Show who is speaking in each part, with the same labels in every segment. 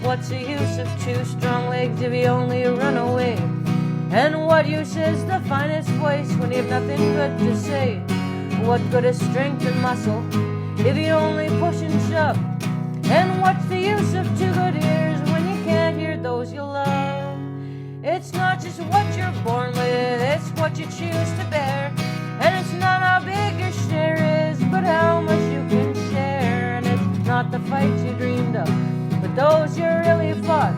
Speaker 1: what's the use of two strong legs if you only run away? And what use is the finest voice when you have nothing good to say? What good is strength and muscle if you only push and shove? And what's the use of two good ears when you can't hear those you love? It's not just what you're born with, it's what you choose to bear. And it's not how big your share is, but how much you can share. And it's not the fights you dreamed of, but those you really fought.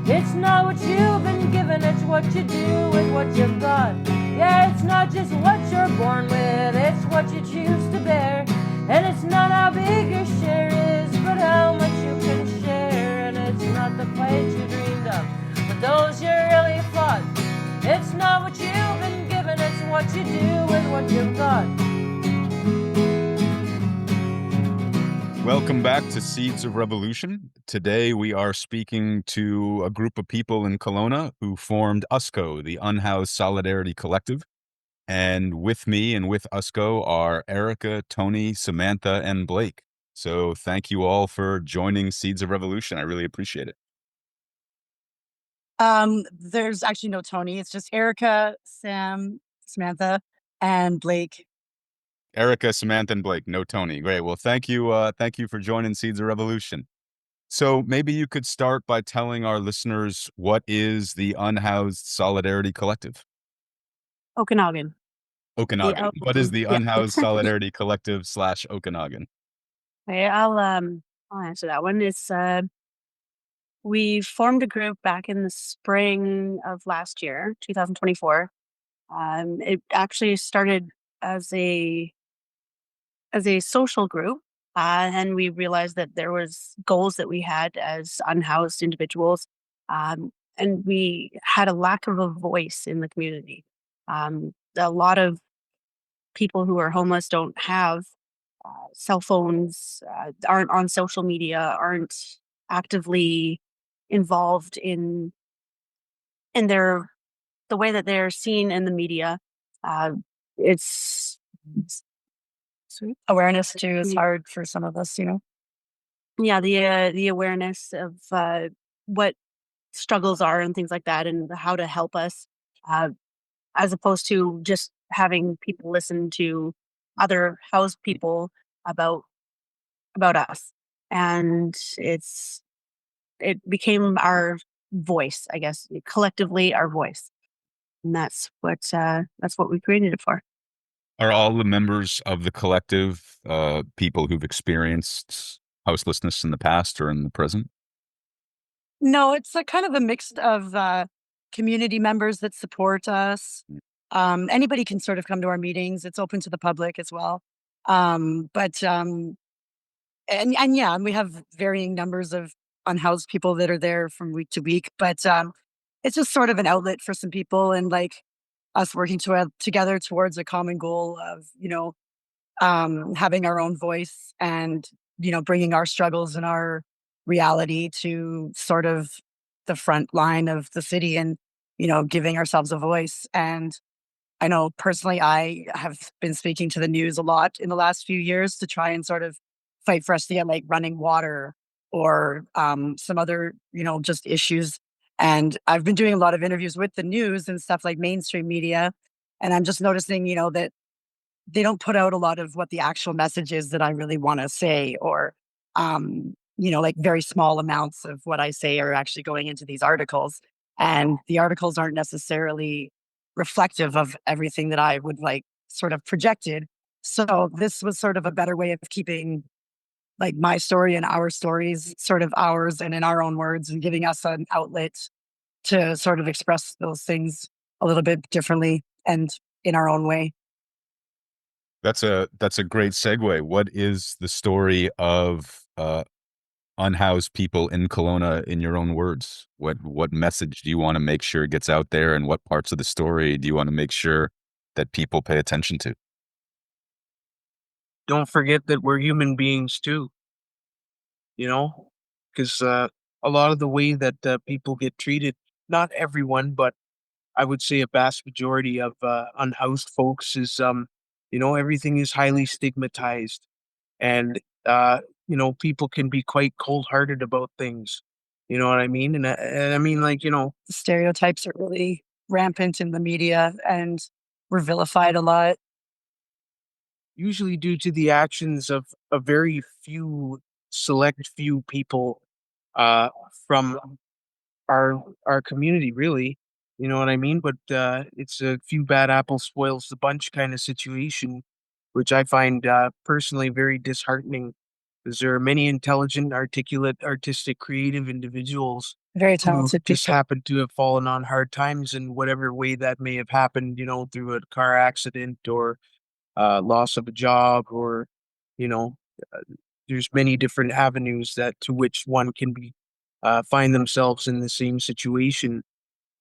Speaker 1: It's not what you've been given, it's what you do with what you've got. Yeah, it's not just what you're born with, it's what you choose to bear. And it's not how big your share is, but how much you can share. And it's not the fights you dreamed of, but those you really fought. It's not what you've been given, it's what you do with what you've got.
Speaker 2: Welcome back to Seeds of Revolution. Today we are speaking to a group of people in Kelowna who formed USCO, the Unhoused Solidarity Collective. And with me and with USCO are Erica, Tony, Samantha, and Blake. So thank you all for joining Seeds of Revolution. I really appreciate it.
Speaker 3: There's actually no Tony. It's just Erica, Sam, Samantha, and Blake.
Speaker 2: Erica, Samantha, and Blake. No Tony. Great. Well, thank you. Thank you for joining Seeds of Revolution. So maybe you could start by telling our listeners what is the Unhoused Solidarity Collective?
Speaker 3: Okanagan.
Speaker 2: Okanagan. What is the
Speaker 3: Yeah.
Speaker 2: Unhoused Solidarity Collective / Okanagan?
Speaker 3: Okay, I'll answer that one. It's we formed a group back in the spring of last year, 2024. It actually started as a social group, and we realized that there was goals that we had as unhoused individuals, and we had a lack of a voice in the community. A lot of people who are homeless don't have cell phones, aren't on social media, aren't actively involved in the way that they're seen in the media. Uh, it's awareness too is hard for some of us, Yeah, the awareness of what struggles are and things like that, and how to help us, uh, as opposed to just having people listen to other housed people about us. And it became our voice, I guess, collectively our voice, and that's what we created it for.
Speaker 2: Are all the members of the collective people who've experienced houselessness in the past or in the present?
Speaker 3: No, it's a kind of a mix of community members that support us. Anybody can sort of come to our meetings. It's open to the public as well. But and yeah, and we have varying numbers of unhoused people that are there from week to week. But it's just sort of an outlet for some people, and like us working together towards a common goal of having our own voice, and bringing our struggles and our reality to sort of the front line of the city, and giving ourselves a voice. And I know personally I have been speaking to the news a lot in the last few years to try and sort of fight for us to get like running water, or some other just issues. And I've been doing a lot of interviews with the news and stuff, like mainstream media, and I'm just noticing that they don't put out a lot of what the actual message is that I really want to say, or like very small amounts of what I say are actually going into these articles, and the articles aren't necessarily reflective of everything that I would like sort of projected. So this was sort of a better way of keeping like my story and our stories sort of ours and in our own words, and giving us an outlet to sort of express those things a little bit differently and in our own way.
Speaker 2: That's a great segue. What is the story of unhoused people in Kelowna in your own words? What message do you want to make sure gets out there, and what parts of the story do you want to make sure that people pay attention to?
Speaker 4: Don't forget that we're human beings too, because a lot of the way that people get treated, not everyone, but I would say a vast majority of unhoused folks is, everything is highly stigmatized. And, people can be quite cold hearted about things. You know what I mean? And I mean, like,
Speaker 3: The stereotypes are really rampant in the media and we're vilified a lot.
Speaker 4: usually due to the actions of a very select few people uh, from our community, really. You know what I mean? But it's a few bad apples spoils the bunch kind of situation, which I find personally very disheartening, because there are many intelligent, articulate, artistic, creative individuals
Speaker 3: Very
Speaker 4: who
Speaker 3: talented
Speaker 4: just
Speaker 3: people.
Speaker 4: happen to have fallen on hard times in whatever way that may have happened, through a car accident or loss of a job, or you know there's many different avenues that to which one can be find themselves in the same situation.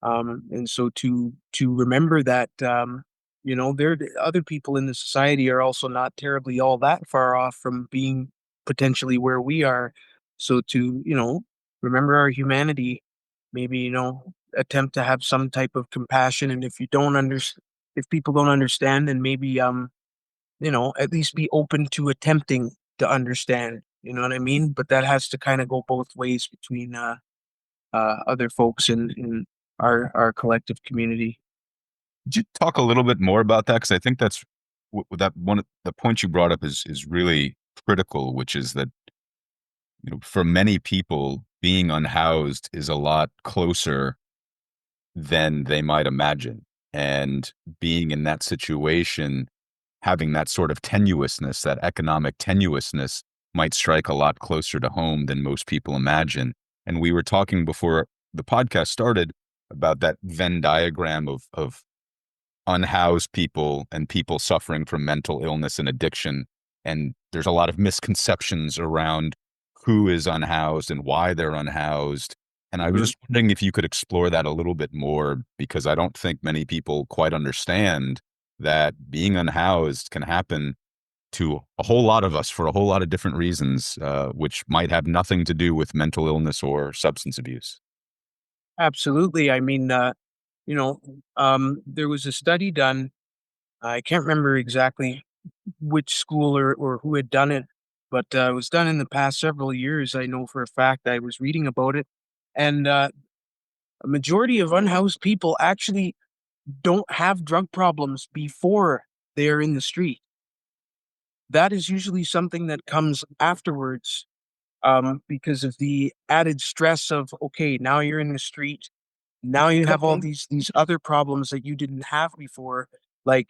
Speaker 4: And so to remember that, there other people in the society are also not terribly all that far off from being potentially where we are. So to remember our humanity, maybe attempt to have some type of compassion, and if people don't understand, then maybe at least be open to attempting to understand. You know what I mean? But that has to kind of go both ways between other folks in our collective community.
Speaker 2: Could you talk a little bit more about that? Because I think that's that one of the points you brought up is really critical, which is that for many people, being unhoused is a lot closer than they might imagine, and being in that situation, having that sort of tenuousness, that economic tenuousness, might strike a lot closer to home than most people imagine. And we were talking before the podcast started about that Venn diagram of unhoused people and people suffering from mental illness and addiction. And there's a lot of misconceptions around who is unhoused and why they're unhoused. And I was
Speaker 4: Mhm.
Speaker 2: just wondering if you could explore that a little bit more, because I don't think many people quite understand that being unhoused can happen to a whole lot of us for a whole lot of different reasons, which might have nothing to do with mental illness or substance abuse.
Speaker 4: Absolutely. I mean, you know, there was a study done. I can't remember exactly which school or who had done it, but it was done in the past several years. I know for a fact. I was reading about it, and a majority of unhoused people actually don't have drug problems before they are in the street. That is usually something that comes afterwards, because of the added stress of, okay, now you're in the street. Now you have all
Speaker 3: Coping.
Speaker 4: these other problems that you didn't have before, like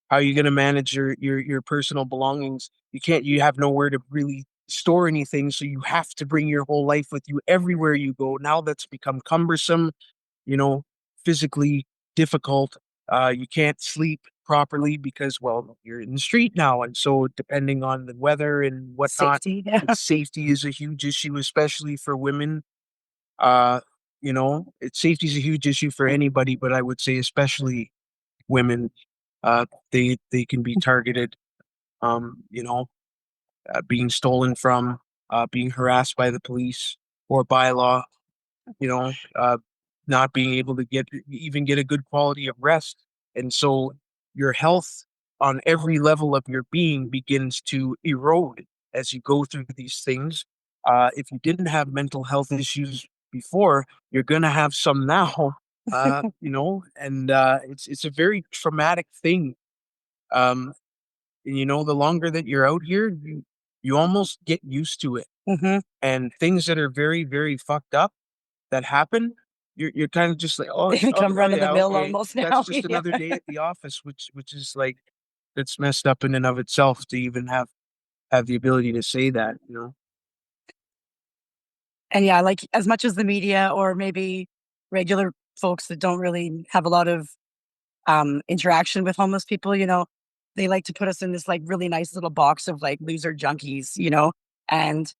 Speaker 4: how you gonna manage your personal belongings. You have nowhere to really store anything, so you have to bring your whole life with you everywhere you go. Now that's become cumbersome, you know, physically difficult. You can't sleep properly because, well, you're in the street now, and so depending on the weather and whatnot,
Speaker 3: Safety. Yeah.
Speaker 4: safety is a huge issue, especially for women. Safety is a huge issue for anybody, but I would say especially women. They can be targeted. Being stolen from, being harassed by the police or by law. You know, not being able to get a good quality of rest, and so your health on every level of your being begins to erode as you go through these things. If you didn't have mental health issues before, you're gonna have some now. And it's a very traumatic thing. Um, and the longer that you're out here, you almost get used to it,
Speaker 3: Hmm.
Speaker 4: and things that are very, very fucked up that happen, you're kind of just like, "Oh,
Speaker 3: They become
Speaker 4: oh
Speaker 3: run of the
Speaker 4: yeah,
Speaker 3: mill
Speaker 4: okay.
Speaker 3: almost
Speaker 4: That's
Speaker 3: now.
Speaker 4: just
Speaker 3: Yeah.
Speaker 4: another day at the office," which is like, that's messed up in and of itself to even have the ability to say that.
Speaker 3: And yeah, like as much as the media or maybe regular folks that don't really have a lot of interaction with homeless people, they like to put us in this like really nice little box of like loser junkies, and,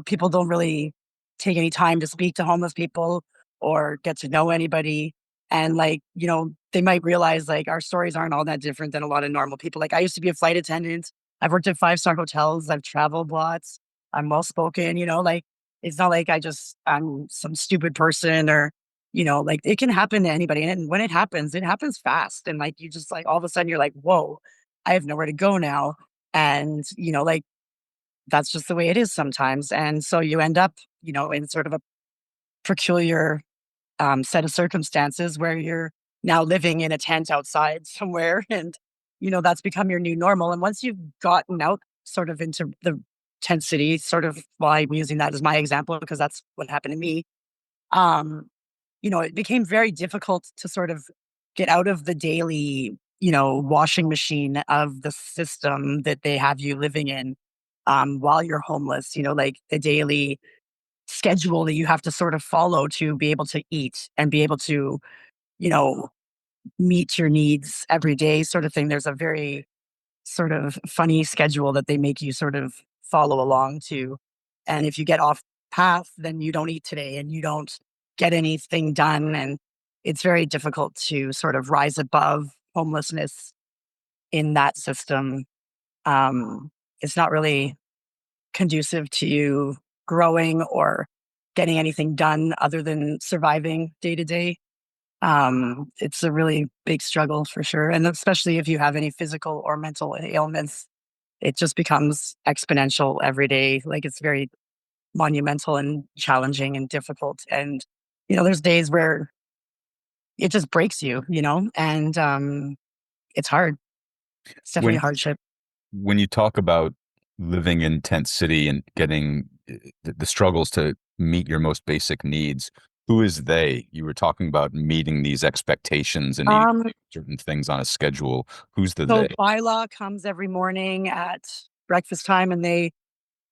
Speaker 3: people don't really take any time to speak to homeless people or get to know anybody. And like, they might realize like our stories aren't all that different than a lot of normal people. Like I used to be a flight attendant. I've worked at five-star hotels. I've traveled lots. I'm well spoken, like it's not like I'm some stupid person or like it can happen to anybody. And when it happens fast. And like you just like all of a sudden you're like, whoa, I have nowhere to go now. And, like that's just the way it is sometimes. And so you end up, in sort of a peculiar set of circumstances where you're now living in a tent outside somewhere, and that's become your new normal. And once you've gotten out sort of into the tent city, sort of, well, I'm using that as my example because that's what happened to me. um it became very difficult to sort of get out of the daily, washing machine of the system that they have you living in, while you're homeless, like the daily schedule that you have to sort of follow to be able to eat and be able to, you know, meet your needs every day, sort of thing. There's a very sort of funny schedule that they make you sort of follow along to. And if you get off path, then you don't eat today and you don't get anything done. And it's very difficult to sort of rise above homelessness in that system. It's not really conducive to you growing or getting anything done other than surviving day to day. It's a really big struggle for sure. And especially if you have any physical or mental ailments, it just becomes exponential every day. Like it's very monumental and challenging and difficult. And, there's days where it just breaks you, and it's hard. It's definitely a
Speaker 2: When
Speaker 3: hardship.
Speaker 2: when you talk about living in tent city and getting the struggles to meet your most basic needs, who is they? You were talking about meeting these expectations and needing
Speaker 3: Um,
Speaker 2: certain things on a schedule. Who's the
Speaker 3: so
Speaker 2: they?
Speaker 3: bylaw comes every morning at breakfast time and they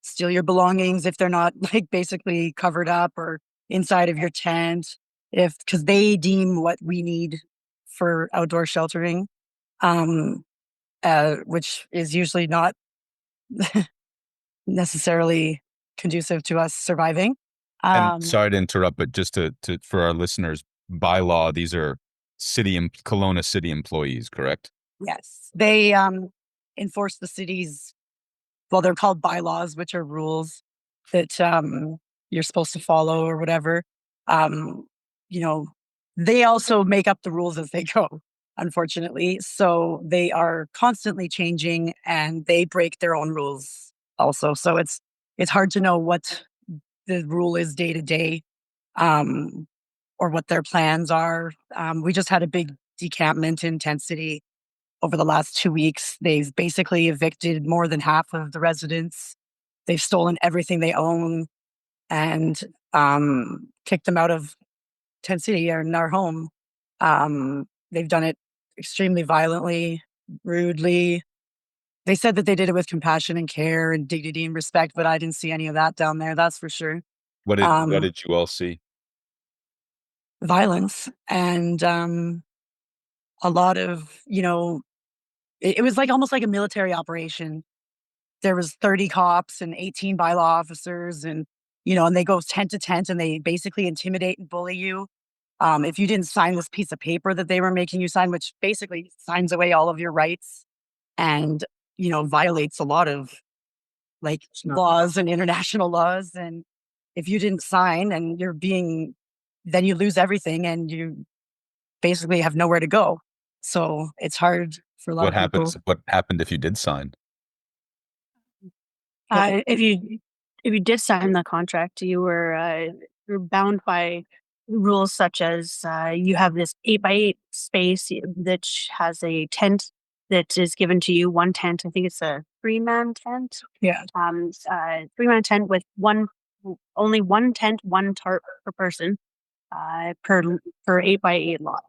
Speaker 3: steal your belongings if they're not like basically covered up or inside of your tent, if because they deem what we need for outdoor sheltering, um which is usually not necessarily conducive to us surviving.
Speaker 2: And
Speaker 3: um
Speaker 2: sorry to interrupt, but just to for our listeners, by law, these are Kelowna city employees, correct?
Speaker 3: yes, they enforce the city's, well, they're called bylaws, which are rules that you're supposed to follow or whatever. Um, you know, they also make up the rules as they go, unfortunately. So they are constantly changing and they break their own rules also. So it's hard to know what the rule is day to day, um, or what their plans are. We just had a big decampment in Tent City over the last 2 weeks. They've basically evicted more than half of the residents. They've stolen everything they own and kicked them out of Tent City or in our home. They've done it extremely violently, rudely. They said that they did it with compassion and care and dignity and respect, but I didn't see any of that down there. That's for sure.
Speaker 2: What
Speaker 3: Um,
Speaker 2: did you all see?
Speaker 3: Violence and a lot of, it was like almost like a military operation. There was 30 cops and 18 bylaw officers, and and they go tent to tent and they basically intimidate and bully you. If you didn't sign this piece of paper that they were making you sign, which basically signs away all of your rights and violates a lot of like laws and international laws. And if you didn't sign and then you lose everything and you basically have nowhere to go. So it's hard for a lot
Speaker 2: What
Speaker 3: of people.
Speaker 2: happens? What happened if you did sign?
Speaker 3: Go ahead.
Speaker 5: If you did sign the contract, you're bound by rules such as you have this 8x8 space that has a tent that is given to you. One tent, I think it's a 3-man tent.
Speaker 3: Yeah.
Speaker 5: 3-man tent with only one tent, one tarp per person, per 8x8 lot.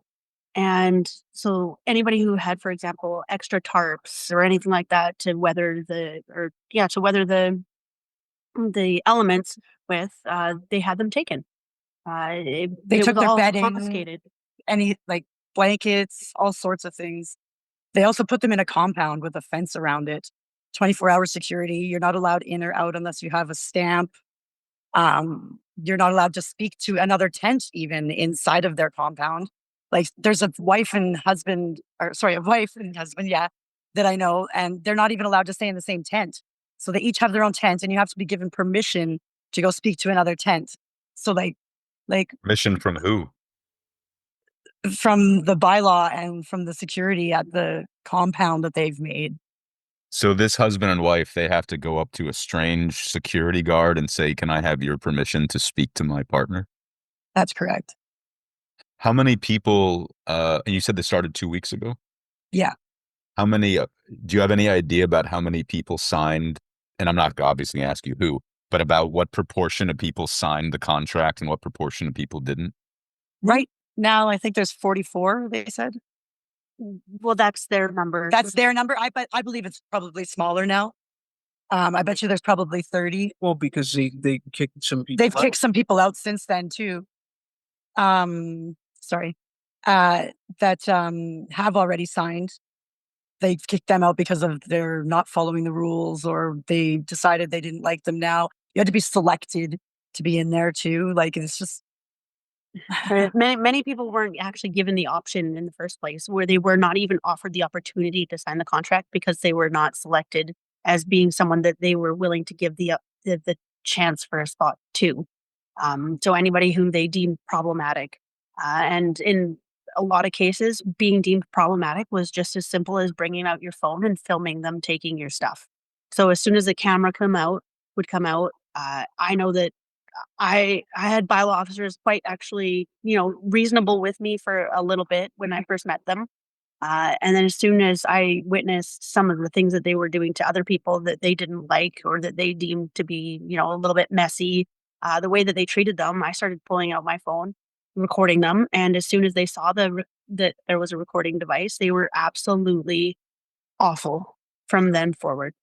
Speaker 5: And so anybody who had, for example, extra tarps or anything like that to weather the elements with, they had them taken.
Speaker 3: They
Speaker 5: It
Speaker 3: took
Speaker 5: was
Speaker 3: their
Speaker 5: all
Speaker 3: bedding,
Speaker 5: confiscated.
Speaker 3: any like blankets, all sorts of things. They also put them in a compound with a fence around it. 24-hour security. You're not allowed in or out unless you have a stamp. You're not allowed to speak to another tent even inside of their compound. Like there's a wife and husband, or sorry, a wife and husband, yeah, that I know, and they're not even allowed to stay in the same tent. So they each have their own tent, and you have to be given permission to go speak to another tent. So like
Speaker 2: Mission from who?
Speaker 3: from the bylaw and from the security at the compound that they've made.
Speaker 2: So this husband and wife, they have to go up to a strange security guard and say, "Can I have your permission to speak to my partner?"
Speaker 3: That's correct.
Speaker 2: How many people, and you said this started 2 weeks ago?
Speaker 3: Yeah.
Speaker 2: How many, do you have any idea about how many people signed? And I'm not obviously going to ask you who, but about what proportion of people signed the contract and what proportion of people didn't?
Speaker 3: Right now, I think there's 44, they said.
Speaker 5: Well, that's their number.
Speaker 3: That's their number. I believe it's probably smaller now. I bet you there's probably 30.
Speaker 4: Well, because they kicked some people
Speaker 3: They've kicked some people out since then too. Sorry. That have already signed. They've kicked them out because of they're not following the rules, or they decided they didn't like them. Now you had to be selected to be in there too. Like, it's just
Speaker 5: Many people weren't actually given the option in the first place, where they were not even offered the opportunity to sign the contract because they were not selected as being someone that they were willing to give the chance for a spot to. So anybody who they deemed problematic, and in a lot of cases, being deemed problematic was just as simple as bringing out your phone and filming them taking your stuff. So as soon as the camera would come out, I know that I had bylaw officers quite actually, reasonable with me for a little bit when I first met them. And then as soon as I witnessed some of the things that they were doing to other people that they didn't like or that they deemed to be, a little bit messy, the way that they treated them, I started pulling out my phone, recording them. And as soon as they saw that there was a recording device, they were absolutely awful from then forward.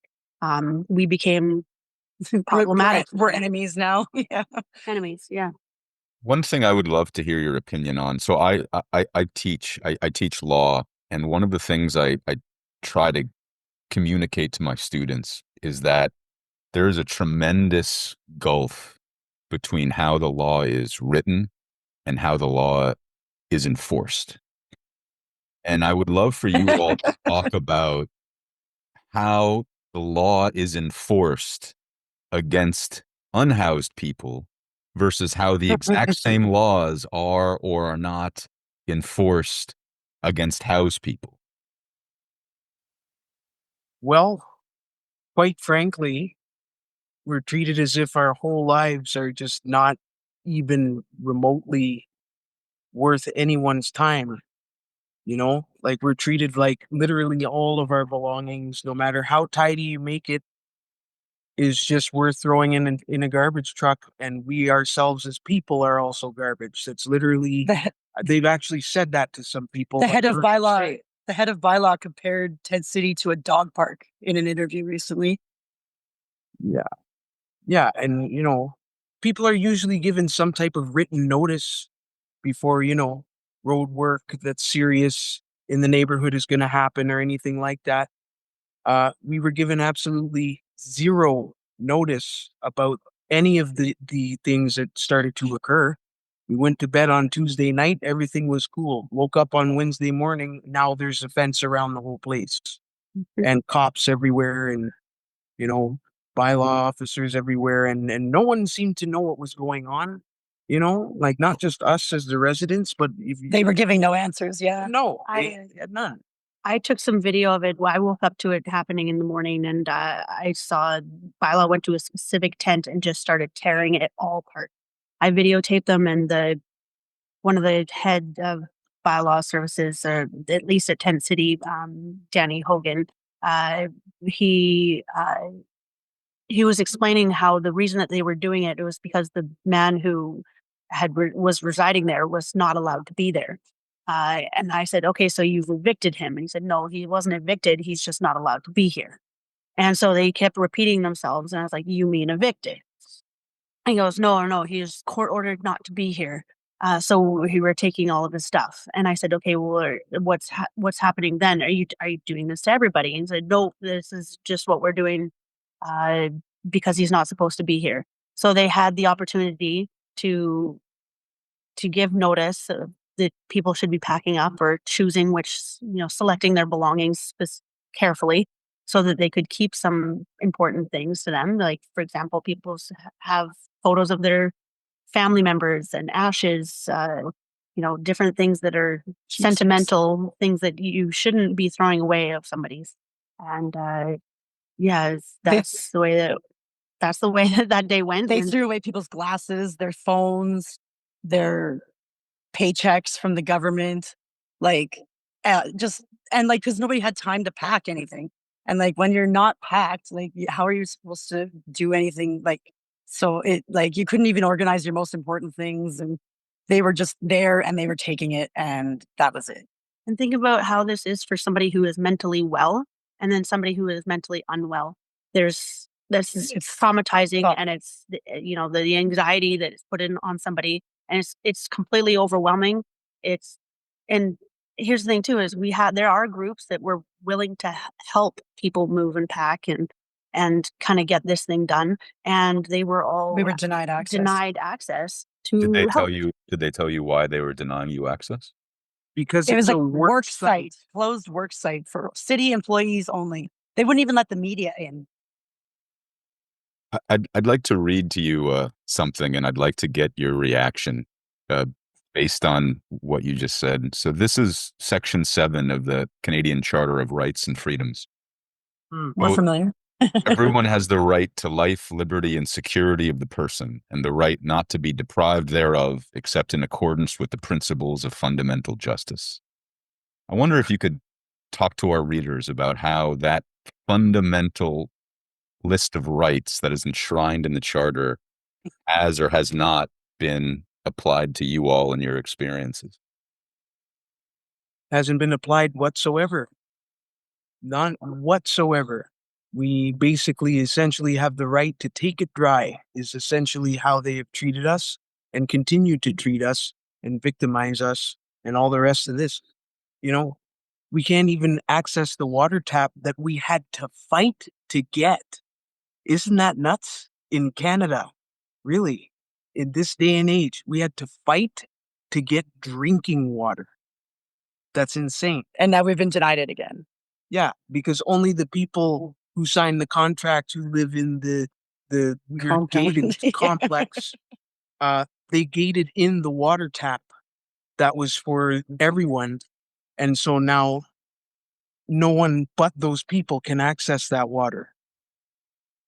Speaker 5: We became problematic.
Speaker 3: we're enemies now. Yeah.
Speaker 5: Enemies. Yeah.
Speaker 2: One thing I would love to hear your opinion on. So I teach law, and one of the things I try to communicate to my students is that there is a tremendous gulf between how the law is written and how the law is enforced. And I would love for you all to talk about how the law is enforced against unhoused people versus how the exact same laws are or are not enforced against housed people.
Speaker 4: Well, quite frankly, we're treated as if our whole lives are just not even remotely worth anyone's time. Like, we're treated like literally all of our belongings, no matter how tidy you make it, is just worth throwing in a garbage truck. And we ourselves as people are also garbage. That's literally, they've actually said that to some people.
Speaker 3: The head of bylaw compared Tent City to a dog park in an interview recently.
Speaker 4: Yeah. Yeah. And, people are usually given some type of written notice before, road work that's serious in the neighborhood is going to happen or anything like that. We were given absolutely zero notice about any of the things that started to occur. We went to bed on Tuesday night. Everything was cool. Woke up on Wednesday morning. Now there's a fence around the whole place and cops everywhere and, bylaw officers everywhere. And no one seemed to know what was going on, like not just us as the residents, but
Speaker 3: They were giving no answers. Yeah.
Speaker 4: no, they had none.
Speaker 5: I took some video of it. I woke up to it happening in the morning, and I saw Bylaw went to a specific tent and just started tearing it all apart. I videotaped them, and one of the head of Bylaw services, at least at Tent City, Danny Hogan, he he was explaining how the reason that they were doing it was because the man who was residing there was not allowed to be there. And I said, okay, so you've evicted him. And he said, no, he wasn't evicted. He's just not allowed to be here. And so they kept repeating themselves. And I was like, you mean evicted? And he goes, no, he's court ordered not to be here. So we were taking all of his stuff. And I said, okay, well, what's happening then? Are you doing this to everybody? And he said, no, this is just what we're doing because he's not supposed to be here. So they had the opportunity to give notice that people should be packing up or choosing which, selecting their belongings carefully so that they could keep some important things to them. Like, for example, people have photos of their family members and ashes, different things that are sentimental, things that you shouldn't be throwing away of somebody's. And that's the way that day went.
Speaker 3: They threw away people's glasses, their phones, their paychecks from the government, like just and like because nobody had time to pack anything, and like when you're not packed, like how are you supposed to do anything? Like so it like you couldn't even organize your most important things, and they were just there and they were taking it, and that was it.
Speaker 5: And think about how this is for somebody who is mentally well and then somebody who is mentally unwell. This is it's traumatizing
Speaker 3: Oh.
Speaker 5: and it's the anxiety that is put in on somebody and it's completely overwhelming. It's and here's the thing too is there are groups that were willing to help people move and pack and kind of get this thing done and they were all
Speaker 3: We were denied access.
Speaker 5: to
Speaker 2: Did they
Speaker 5: help.
Speaker 2: tell you why they were denying you access?
Speaker 4: Because
Speaker 3: It was
Speaker 4: it's
Speaker 3: like
Speaker 4: a
Speaker 3: work site, closed work site for city employees only. They wouldn't even let the media in.
Speaker 2: I'd like to read to you something, and I'd like to get your reaction uh, based on what you just said. So this is Section 7 of the Canadian Charter of Rights and Freedoms.
Speaker 4: Hmm.
Speaker 3: We're
Speaker 2: Oh,
Speaker 3: familiar.
Speaker 2: everyone has the right to life, liberty, and security of the person, and the right not to be deprived thereof, except in accordance with the principles of fundamental justice. I wonder if you could talk to our readers about how that fundamental list of rights that is enshrined in the Charter has or has not been applied to you all in your experiences.
Speaker 4: Hasn't been applied whatsoever. None whatsoever. We basically essentially have the right to take it dry, is essentially how they have treated us and continue to treat us and victimize us and all the rest of this. You know, we can't even access the water tap that we had to fight to get. Isn't that nuts? In Canada, really, in this day and age, we had to fight to get drinking water. That's insane.
Speaker 3: And now we've been denied it again.
Speaker 4: Yeah, because only the people who sign the contract who live in the weird
Speaker 3: Compound.
Speaker 4: gated
Speaker 3: Yeah.
Speaker 4: complex, they gated in the water tap that was for everyone, and so now no one but those people can access that water.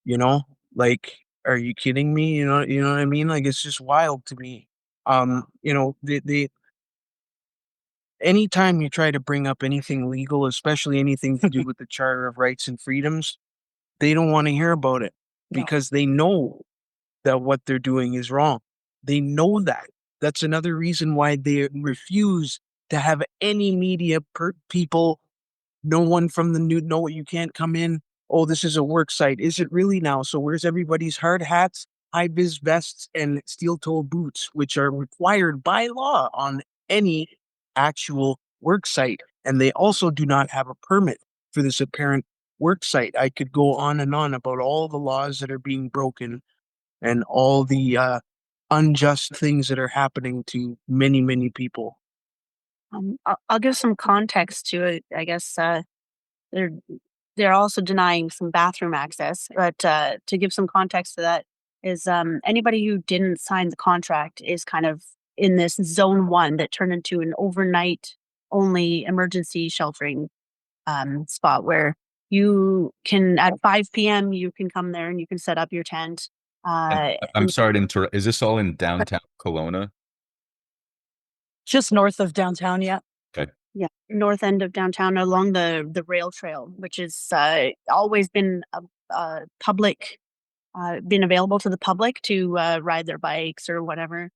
Speaker 4: You know, like, are you kidding me? You know what I mean? Like, it's just wild to me. The anytime you try to bring up anything legal, especially anything to do with the Charter of Rights and Freedoms, they don't want to hear about it
Speaker 3: No.
Speaker 4: because they know that what they're doing is wrong. They know that. That's another reason why they refuse to have any media people. No one from the new. No, you can't come in. Oh, this is a work site. Is it really now? So where's everybody's hard hats, high vis vests, and steel toe boots, which are required by law on any actual work site? And they also do not have a permit for this apparent work site. I could go on and on about all the laws that are being broken and all the unjust things that are happening to many, many people.
Speaker 5: I'll give some context to it. I guess they're they're also denying some bathroom access, but to give some context to that is anybody who didn't sign the contract is kind of in this zone 1 that turned into an overnight only emergency sheltering spot where you can at 5 p.m. you can come there and you can set up your tent.
Speaker 2: And I'm sorry to interrupt. Is this all in downtown Kelowna?
Speaker 3: Just north of downtown, yeah.
Speaker 2: Okay.
Speaker 5: Yeah, north end of downtown along the rail trail, which is always been a public, been available to the public to ride their bikes or whatever.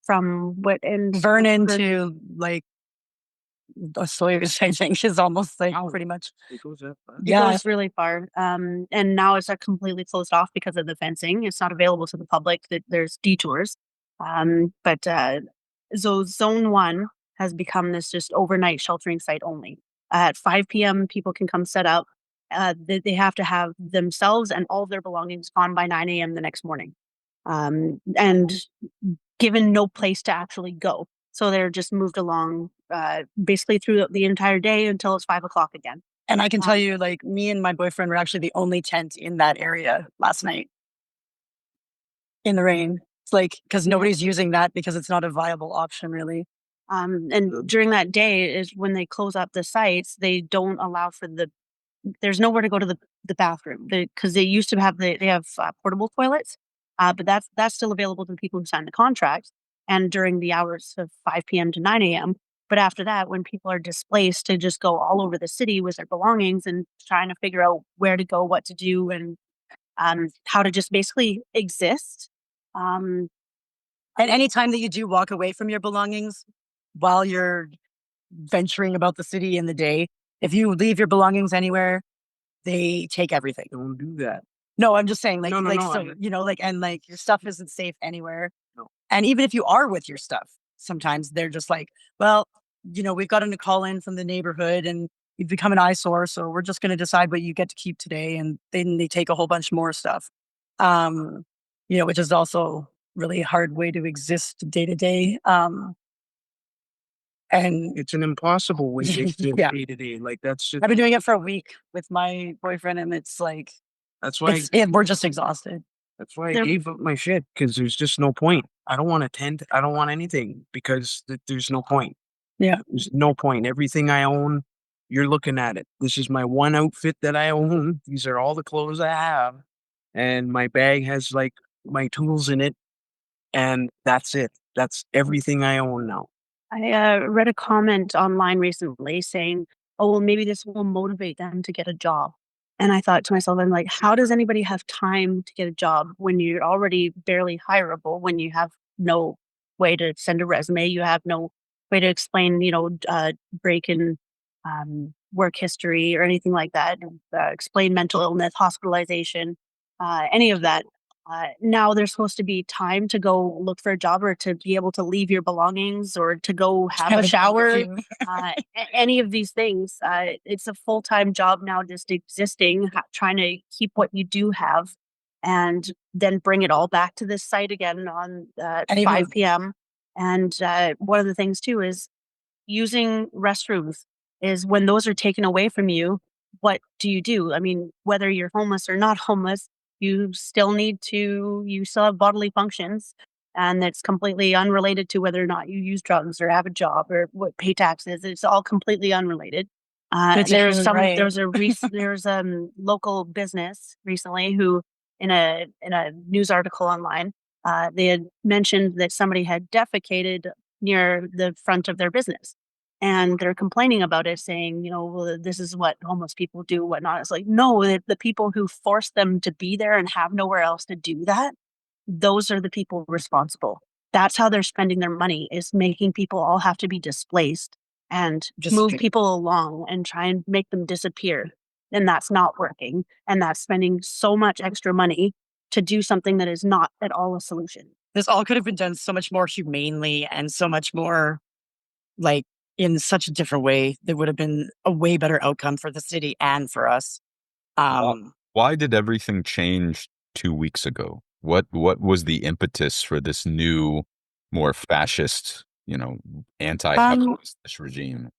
Speaker 5: From what end?
Speaker 3: Vernon to like Sawyer's, I think, is almost like pretty much.
Speaker 4: It goes up.
Speaker 5: It goes really far. And now it's completely closed off because of the fencing. It's not available to the public. There's detours. So zone 1 has become this just overnight sheltering site only. At 5 p.m., people can come set up. They have to have themselves and all of their belongings gone by 9 a.m. the next morning. And given no place to actually go. So they're just moved along basically through the entire day until it's 5 o'clock again.
Speaker 3: And I can tell you, like, me and my boyfriend were actually the only tent in that area last night in the rain. It's like, because nobody's using that because it's not a viable option, really.
Speaker 5: And during that day is when they close up the sites, they don't allow for there's nowhere to go to the bathroom because they used to have they have portable toilets, but that's still available to the people who signed the contract. and during the hours of 5 p.m. to 9 a.m. But after that, when people are displaced to just go all over the city with their belongings and trying to figure out where to go, what to do, and how to just basically exist.
Speaker 3: And any time that you do walk away from your belongings while you're venturing about the city in the day, if you leave your belongings anywhere, they take everything.
Speaker 4: Don't do that.
Speaker 3: No, I'm just saying,
Speaker 4: No,
Speaker 3: so, your stuff isn't safe anywhere.
Speaker 4: No.
Speaker 3: And even if you are with your stuff, sometimes they're just like, well, we've gotten a call in from the neighborhood and you've become an eyesore. So we're just going to decide what you get to keep today. And then they take a whole bunch more stuff, which is also really hard way to exist day to day. And
Speaker 4: It's an impossible way to exist
Speaker 3: Yeah.
Speaker 4: day to day. Like that's just
Speaker 3: I've been doing it for a week with my boyfriend, and it's like,
Speaker 4: that's why
Speaker 3: we're just exhausted.
Speaker 4: that's why I
Speaker 5: There-
Speaker 4: gave up my shit, because there's just no point. I don't want a tent. I don't want anything, because there's no point.
Speaker 3: Yeah.
Speaker 4: There's no point. Everything I own, you're looking at it. This is my one outfit that I own. These are all the clothes I have. And my bag has like my tools in it. And that's it. That's everything I own now.
Speaker 5: I read a comment online recently saying, "Oh, well, maybe this will motivate them to get a job." And I thought to myself, I'm like, how does anybody have time to get a job when you're already barely hireable, when you have no way to send a resume, you have no way to explain, break in work history or anything like that, explain mental illness, hospitalization, any of that. Now there's supposed to be time to go look for a job or to be able to leave your belongings or to go have a shower, any of these things. It's a full-time job now, just existing, trying to keep what you do have and then bring it all back to this site again on
Speaker 3: And
Speaker 5: 5 p.m. And one of the things too is using restrooms is when those are taken away from you, what do you do? I mean, whether you're homeless or not homeless, you still have bodily functions. And that's completely unrelated to whether or not you use drugs or have a job or what pay taxes. It's all completely unrelated. There's local business recently who in a news article online, they had mentioned that somebody had defecated near the front of their business. And they're complaining about it, saying, well, this is what homeless people do, whatnot. It's like, no, the people who force them to be there and have nowhere else to do that, those are the people responsible. That's how they're spending their money, is making people all have to be displaced and move people along and try and make them disappear. And that's not working. And that's spending so much extra money to do something that is not at all a solution.
Speaker 3: This all could have been done so much more humanely and so much more like in such a different way. There would have been a way better outcome for the city and for us.
Speaker 2: Why did everything change 2 weeks ago? What was the impetus for this new, more fascist, anti-capitalist regime?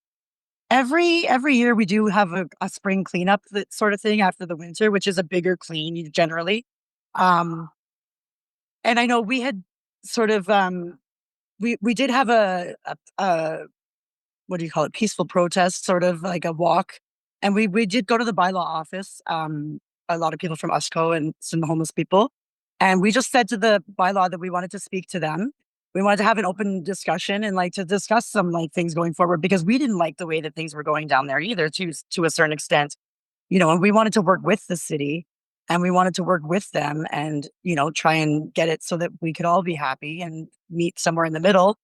Speaker 3: Every year we do have a spring cleanup sort of thing after the winter, which is a bigger clean generally. And I know we had sort of we did have a what do you call it, peaceful protest, sort of like a walk, and we did go to the bylaw office. A lot of people from USCO and some homeless people, and we just said to the bylaw that we wanted to speak to them. We wanted to have an open discussion and to discuss some things going forward, because we didn't like the way that things were going down there either, to a certain extent, and we wanted to work with the city and we wanted to work with them and, try and get it so that we could all be happy and meet somewhere in the middle.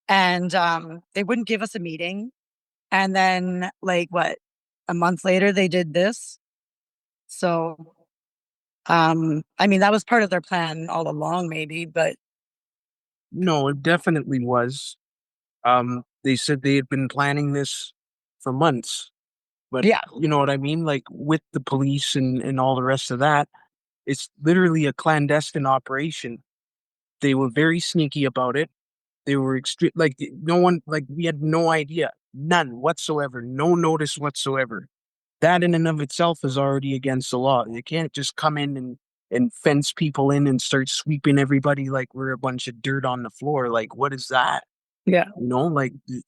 Speaker 3: And they wouldn't give us a meeting. And then a month later they did this. So, that was part of their plan all along, maybe, but
Speaker 4: No, it definitely was. They said they had been planning this for months, but
Speaker 3: yeah,
Speaker 4: you know what I mean? Like with the police and all the rest of that, it's literally a clandestine operation. They were very sneaky about it. They were extreme, no one, we had no idea, none whatsoever, no notice whatsoever. That in and of itself is already against the law. You can't just come in and fence people in and start sweeping everybody like we're a bunch of dirt on the floor. Like, what is that?
Speaker 3: yeah.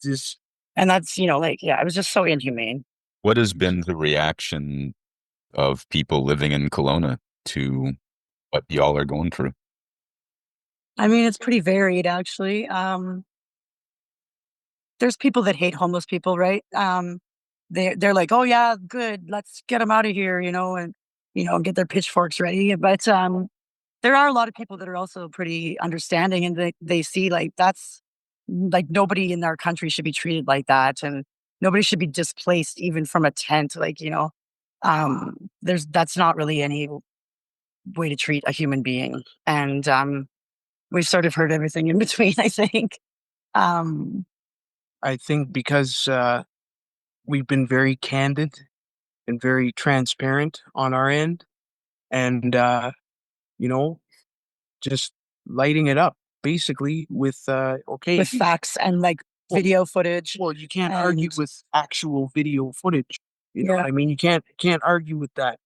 Speaker 4: This.
Speaker 3: And that's, it was just so inhumane.
Speaker 2: What has been the reaction of people living in Kelowna to what y'all are going through?
Speaker 3: I mean, it's pretty varied actually. There's people that hate homeless people, right? They're like, oh yeah, good, let's get them out of here, and get their pitchforks ready. But there are a lot of people that are also pretty understanding, and they see like that's like nobody in our country should be treated like that, and nobody should be displaced even from a tent. Like there's that's not really any way to treat a human being, and we've sort of heard everything in between. I think. Um,
Speaker 4: I think because we've been very candid and very transparent on our end, and you know, just lighting it up basically with okay,
Speaker 3: with facts and like
Speaker 4: well,
Speaker 3: video footage.
Speaker 4: well, you can't argue
Speaker 3: And
Speaker 4: with actual video footage. You know
Speaker 3: yeah,
Speaker 4: what I mean? You can't argue with that.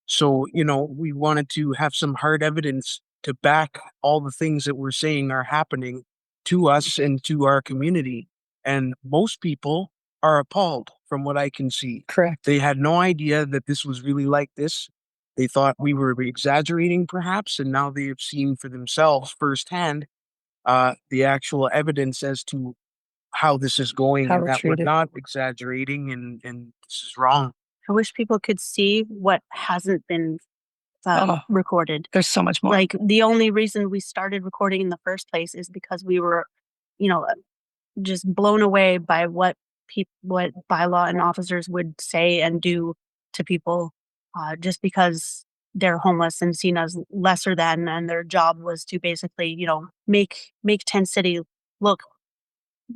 Speaker 4: So, we wanted to have some hard evidence to back all the things that we're saying are happening to us and to our community. And most people are appalled from what I can see.
Speaker 3: correct.
Speaker 4: They had no idea that this was really like this. They thought we were exaggerating perhaps, and now they have seen for themselves firsthand the actual evidence as to how this is going
Speaker 3: How
Speaker 4: and
Speaker 3: we're
Speaker 4: that we're
Speaker 3: treated.
Speaker 4: not exaggerating and this is wrong.
Speaker 5: I wish people could see what hasn't been
Speaker 3: Oh,
Speaker 5: recorded.
Speaker 3: there's so much more.
Speaker 5: Like the only reason we started recording in the first place is because we were, you know, just blown away by what bylaw and officers would say and do to people, just because they're homeless and seen as lesser than, and their job was to basically, make Tent City look,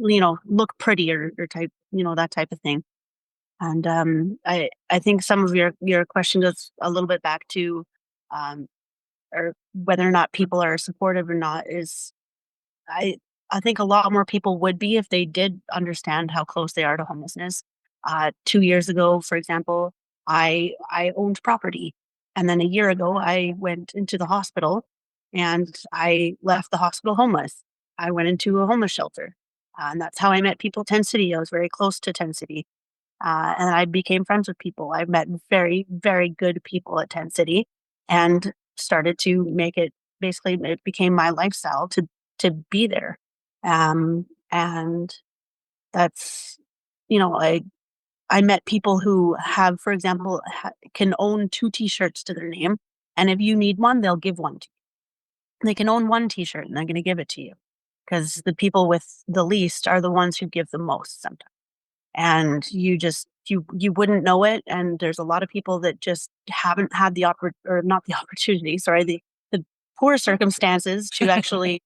Speaker 5: look prettier or type, that type of thing. And I think some of your question goes a little bit back to, um, or whether or not people are supportive or not is I I think a lot more people would be if they did understand how close they are to homelessness. 2 years ago, for example, I owned property, and then a year ago, I went into the hospital, and I left the hospital homeless. I went into a homeless shelter, and that's how I met people. 10 City, I was very close to 10 City, and I became friends with people. I met very, very good people at 10 City, and started to make it basically it became my lifestyle to be there. And that's, I met people who have, for example, can own 2 T-shirts to their name, and if you need one, they'll give one to you. They can own one T-shirt, and they're going to give it to you because the people with the least are the ones who give the most sometimes. And you wouldn't know it. And there's a lot of people that just haven't had or not the opportunity, sorry, the poor circumstances to actually,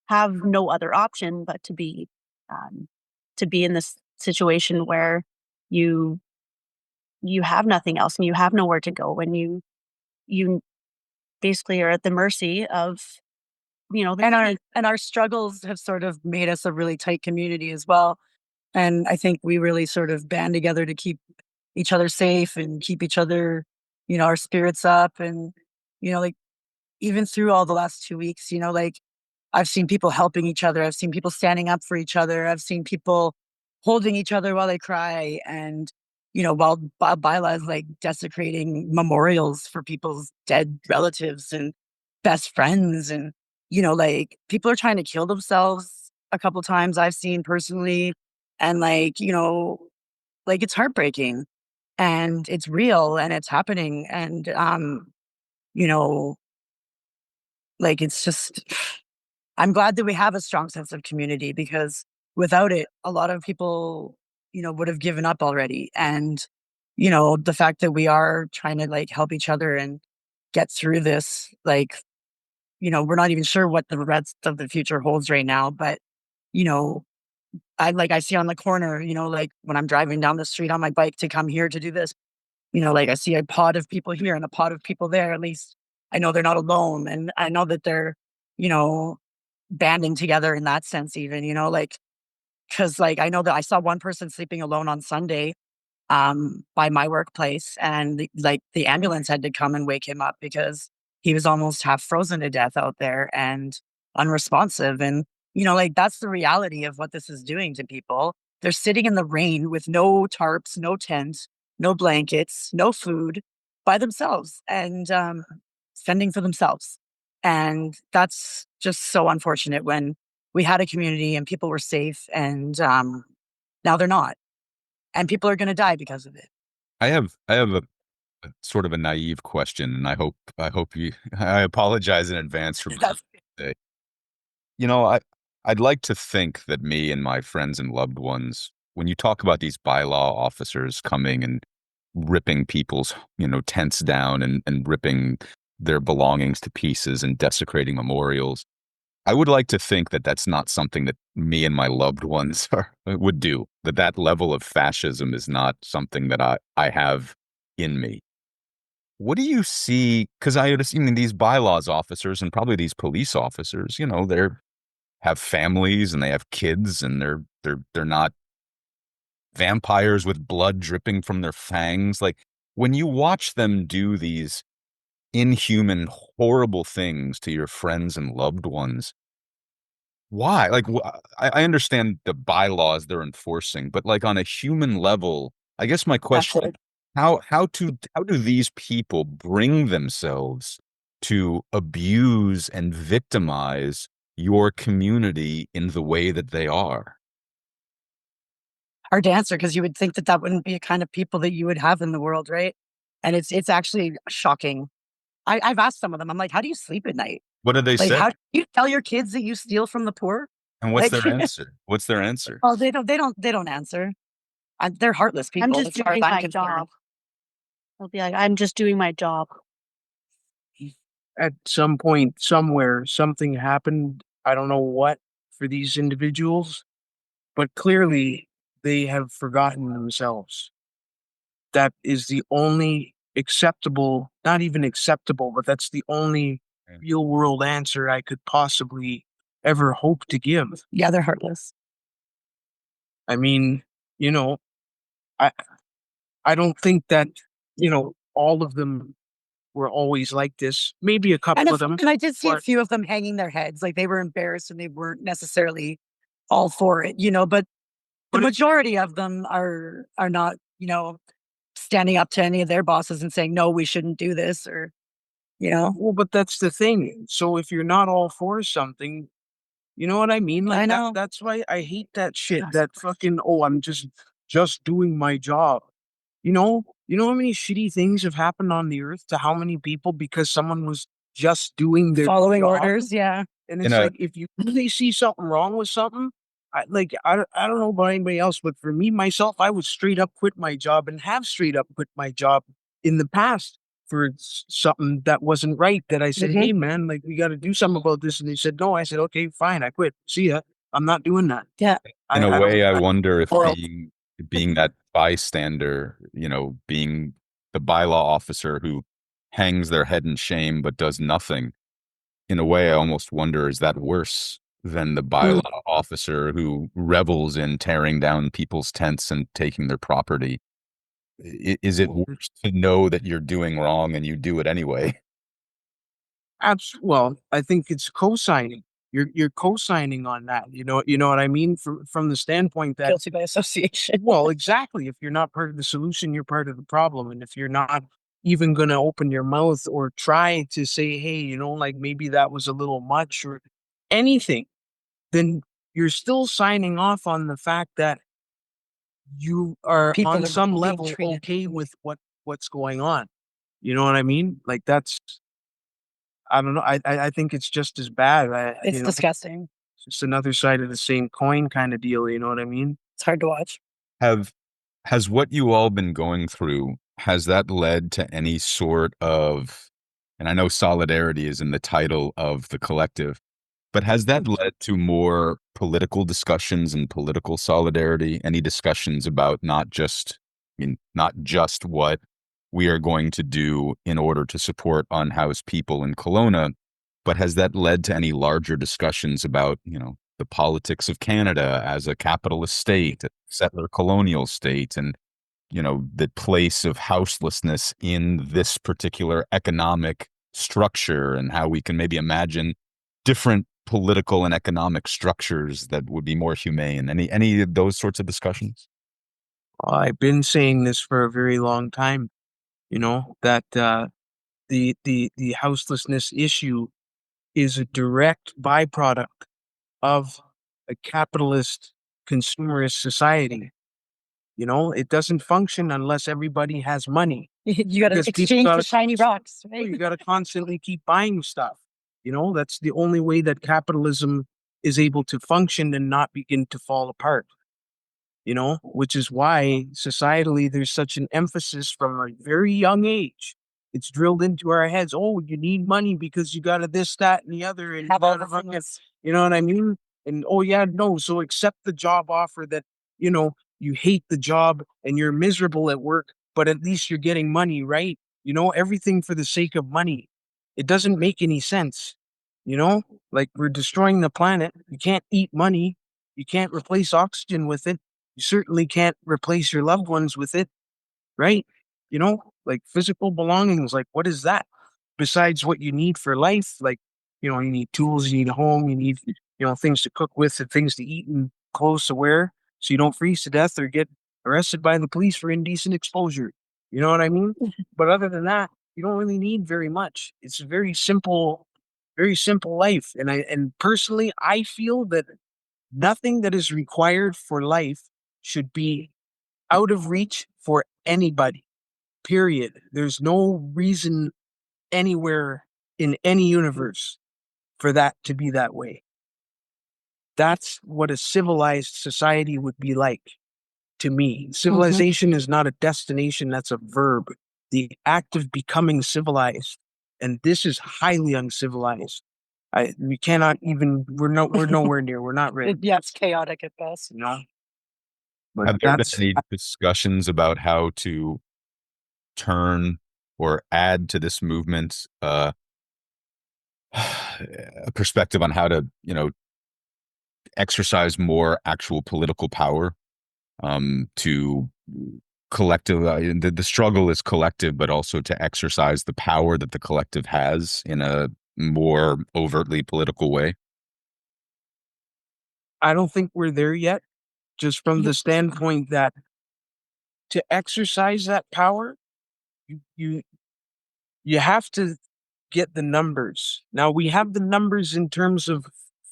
Speaker 5: have no other option but to be in this situation where you you have nothing else and you have nowhere to go, and you basically are at the mercy of the
Speaker 3: And
Speaker 5: city.
Speaker 3: our struggles have sort of made us a really tight community as well. And I think we really sort of band together to keep each other safe and keep each other, our spirits up. And, like even through all the last 2 weeks, like I've seen people helping each other. I've seen people standing up for each other. I've seen people holding each other while they cry. And, while Bob Byla is like desecrating memorials for people's dead relatives and best friends. And, like people are trying to kill themselves a couple times I've seen personally. And like, like it's heartbreaking and it's real and it's happening. And, you know, like it's just I'm glad that we have a strong sense of community because without it, a lot of people, would have given up already. And, the fact that we are trying to like help each other and get through this, like, we're not even sure what the rest of the future holds right now. But, you know, I see on the corner, like when I'm driving down the street on my bike to come here to do this, like I see a pod of people here and a pod of people there. At least I know they're not alone. And I know that they're, you know, banding together in that sense, even, like, cause like I know that I saw one person sleeping alone on Sunday by my workplace, and the ambulance had to come and wake him up because he was almost half frozen to death out there and unresponsive. And like that's the reality of what this is doing to people. They're sitting in the rain with no tarps, no tent, no blankets, no food, by themselves, and fending for themselves. And that's just so unfortunate when we had a community and people were safe, and now they're not. And people are going to die because of it.
Speaker 2: I have a sort of a naive question, and I hope you I apologize in advance for
Speaker 3: That's
Speaker 2: being you know, I'd like to think that me and my friends and loved ones, when you talk about these bylaw officers coming and ripping people's, tents down and ripping their belongings to pieces and desecrating memorials, I would like to think that that's not something that me and my loved ones would do. That level of fascism is not something that I have in me. What do you see? Because I would assume these bylaws officers and probably these police officers, they're have families and they have kids and they're not vampires with blood dripping from their fangs. Like when you watch them do these inhuman, horrible things to your friends and loved ones, why? Like I understand the bylaws they're enforcing, but like on a human level, I guess my question is,
Speaker 3: it.
Speaker 2: how do these people bring themselves to abuse and victimize your community in the way that they are?
Speaker 3: Hard to answer, because you would think that that wouldn't be a kind of people that you would have in the world, right? And it's actually shocking. I've asked some of them. I'm like, how do you sleep at night?
Speaker 2: What do they
Speaker 3: Like,
Speaker 2: say?
Speaker 3: how do you tell your kids that you steal from the poor?
Speaker 2: And what's
Speaker 3: Like,
Speaker 2: their answer? What's their answer?
Speaker 3: oh, they don't answer. They're heartless
Speaker 5: I'm
Speaker 3: people,
Speaker 5: just
Speaker 3: as far as
Speaker 5: doing
Speaker 3: I'm
Speaker 5: my
Speaker 3: concerned.
Speaker 5: job. I'll be like, I'm just doing my job.
Speaker 4: At some point, somewhere, something happened. I don't know what for these individuals, but clearly they have forgotten themselves. That is the only acceptable, not even acceptable, but that's the only
Speaker 2: Yeah.
Speaker 4: real world answer I could possibly ever hope to give.
Speaker 3: Yeah, they're heartless.
Speaker 4: I mean, you know, I I don't think that, all of them were always like this. Maybe a
Speaker 3: And,
Speaker 4: couple of them,
Speaker 3: and I did see a
Speaker 4: but
Speaker 3: few of them hanging their heads, like they were embarrassed and they weren't necessarily all for it, but the
Speaker 4: But it-
Speaker 3: majority of them are not, standing up to any of their bosses and saying, no, we shouldn't do this, or,
Speaker 4: well, but that's the thing. So if you're not all for something, you know what I mean?
Speaker 3: I
Speaker 4: Like that
Speaker 3: know.
Speaker 4: that's why I hate that shit. That fucking, oh, I'm just doing my job. You know how many shitty things have happened on the earth to how many people because someone was just doing their
Speaker 3: Following
Speaker 4: job?
Speaker 3: orders. Yeah.
Speaker 4: And
Speaker 2: In
Speaker 4: it's
Speaker 2: a
Speaker 4: like if you really see something wrong with something, I don't know about anybody else, but for me myself, I would straight up quit my job and have straight up quit my job in the past for something that wasn't right. That I said,
Speaker 3: Mhm.
Speaker 4: hey man, like we got to do something about this, and they said no. I said, okay, fine, I quit. See ya. I'm not doing that.
Speaker 3: Yeah.
Speaker 2: in a
Speaker 4: I don't.
Speaker 2: way, I wonder if
Speaker 3: Well,
Speaker 2: being that bystander, being the bylaw officer who hangs their head in shame but does nothing. In a way, I almost wonder, is that worse than the bylaw officer who revels in tearing down people's tents and taking their property? Is it worse to know that you're doing wrong and you do it anyway?
Speaker 4: Well, I think it's co-signing. You're co-signing on that. You know what I mean? From the standpoint that,
Speaker 3: guilty by association.
Speaker 4: well, exactly. If you're not part of the solution, you're part of the problem. And if you're not even gonna open your mouth or try to say, hey, like maybe that was a little much or anything, then you're still signing off on the fact that you are
Speaker 3: People
Speaker 4: on
Speaker 3: are
Speaker 4: some
Speaker 3: being
Speaker 4: level
Speaker 3: treated.
Speaker 4: okay with what's going on. You know what I mean? Like that's I don't know. I think it's just as bad.
Speaker 3: It's disgusting.
Speaker 4: It's just another side of the same coin kind of deal. You know what I mean?
Speaker 3: It's hard to watch.
Speaker 2: Have has what you all been going through, has that led to any sort of, and I know solidarity is in the title of the collective, but has that led to more political discussions and political solidarity? Any discussions about not just what we are going to do in order to support unhoused people in Kelowna, but has that led to any larger discussions about, the politics of Canada as a capitalist state, a settler colonial state, and, the place of houselessness in this particular economic structure, and how we can maybe imagine different political and economic structures that would be more humane? Any of those sorts of discussions?
Speaker 4: I've been saying this for a very long time. That the houselessness issue is a direct byproduct of a capitalist consumerist society. You know, it doesn't function unless everybody has money.
Speaker 3: You got to
Speaker 4: Because people
Speaker 3: exchange
Speaker 4: gotta
Speaker 3: the shiny rocks,
Speaker 4: Oh,
Speaker 3: right?
Speaker 4: you got to constantly keep buying stuff. You know, that's the only way that capitalism is able to function and not begin to fall apart. You know, which is why societally there's such an emphasis from a very young age. It's drilled into our heads. Oh, you need money because you got to this, that, and the other, and
Speaker 3: Have
Speaker 4: you
Speaker 3: all
Speaker 4: gotta
Speaker 3: the
Speaker 4: fucking,
Speaker 3: things.
Speaker 4: you know what I mean? And oh yeah, no. So accept the job offer that you hate the job and you're miserable at work, but at least you're getting money, right? You know, everything for the sake of money. It doesn't make any sense. You know, like we're destroying the planet. You can't eat money. You can't replace oxygen with it. You certainly can't replace your loved ones with it, right? You know, like physical belongings, like what is that? Besides what you need for life, like, you need tools, you need a home, you need, things to cook with and things to eat and clothes to wear so you don't freeze to death or get arrested by the police for indecent exposure. You know what I mean? But other than that, you don't really need very much. It's a very simple life. And personally, I feel that nothing that is required for life should be out of reach for anybody, period. There's no reason anywhere in any universe for that to be that way. That's what a civilized society would be like to me. Civilization is not a destination, that's a verb. The act of becoming civilized. And this is highly uncivilized. We cannot even, we're nowhere near, we're not ready.
Speaker 3: Yeah, it's chaotic at best.
Speaker 4: You know? But
Speaker 2: Have there been
Speaker 4: that's,
Speaker 2: any discussions about how to turn or add to this movement a perspective on how to, exercise more actual political power to collective the struggle is collective, but also to exercise the power that the collective has in a more overtly political way?
Speaker 4: I don't think we're there yet, just from the standpoint that to exercise that power, you you you have to get the numbers. Now we have the numbers in terms of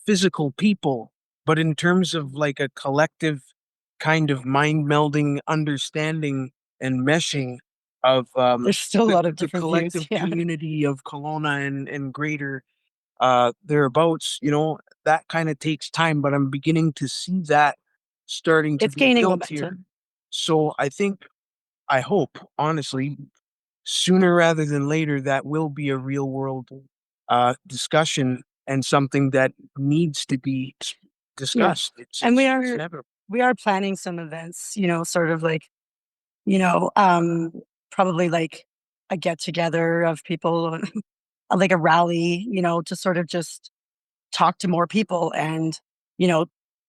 Speaker 4: physical people, but in terms of like a collective kind of mind melding understanding and meshing of
Speaker 3: There's still a lot of
Speaker 4: the
Speaker 3: different views.
Speaker 4: collective
Speaker 3: Yeah.
Speaker 4: community of Kelowna and greater thereabouts, that kind of takes time, but I'm beginning to see that starting to
Speaker 3: It's
Speaker 4: be
Speaker 3: gaining
Speaker 4: built here.
Speaker 3: momentum.
Speaker 4: So I hope, honestly, sooner rather than later, that will be a real world discussion and something that needs to be
Speaker 3: Yeah.
Speaker 4: discussed.
Speaker 3: And we
Speaker 4: It's
Speaker 3: are
Speaker 4: never.
Speaker 3: we are planning some events, sort of like, you know, um, probably like a get together of people, like a rally, to sort of just talk to more people and, you know,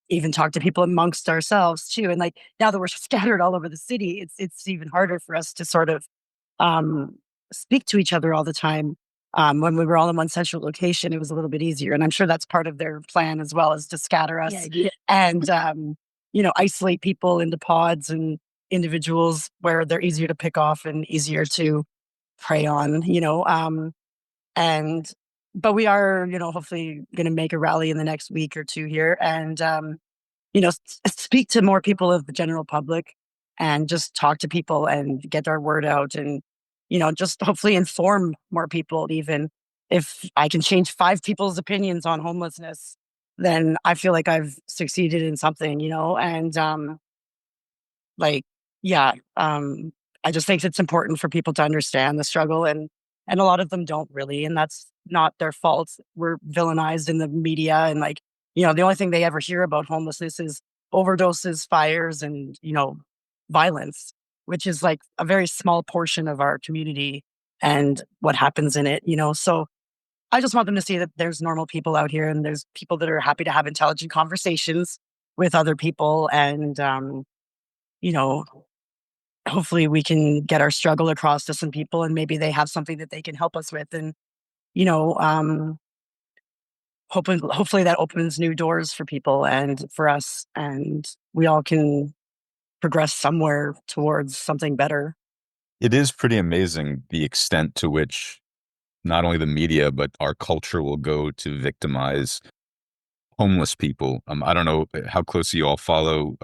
Speaker 3: even talk to people amongst ourselves too. And like now that we're scattered all over the city, it's even harder for us to sort of um, speak to each other all the time. When we were all in one central location, it was a little bit easier, and I'm sure that's part of their plan as well, is to scatter
Speaker 5: The
Speaker 3: us
Speaker 5: idea.
Speaker 3: and isolate people into pods and individuals where they're easier to pick off and easier to prey on. And but we are, hopefully going to make a rally in the next week or two here, and speak to more people of the general public and just talk to people and get our word out and, just hopefully inform more people. Even if I can change 5 people's opinions on homelessness, then I feel like I've succeeded in something, and, like, yeah, I just think it's important for people to understand the struggle and a lot of them don't really, and that's not their fault. We're villainized in the media and like, the only thing they ever hear about homelessness is overdoses, fires, and, violence, which is like a very small portion of our community and what happens in it, So I just want them to see that there's normal people out here and there's people that are happy to have intelligent conversations with other people and you know, hopefully we can get our struggle across to some people and maybe they have something that they can help us with. And, you know, um, hopefully that opens new doors for people and for us and we all can progress somewhere towards something better.
Speaker 2: It is pretty amazing the extent to which not only the media, but our culture will go to victimize homeless people. I don't know how closely you all follow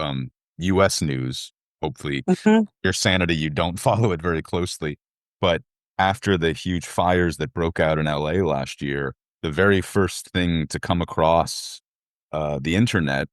Speaker 2: U.S. news. Hopefully,
Speaker 3: Mhm.
Speaker 2: your sanity, you don't follow it very closely. But after the huge fires that broke out in L.A. last year, the very first thing to come across the internet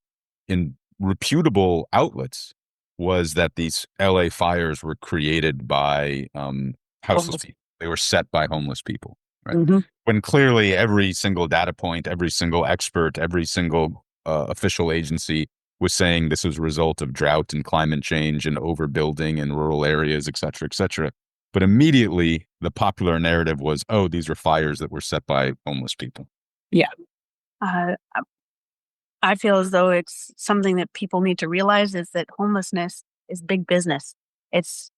Speaker 2: in reputable outlets was that these LA fires were created by houseless
Speaker 3: Homeless.
Speaker 2: people. They were set by homeless people, right?
Speaker 3: Mhm.
Speaker 2: When clearly every single data point, every single expert, every single official agency was saying this was a result of drought and climate change and overbuilding in rural areas, et cetera, et cetera. But immediately the popular narrative was, oh, these are fires that were set by homeless people.
Speaker 5: Uh, I feel as though it's something that people need to realize is that homelessness is big business. It's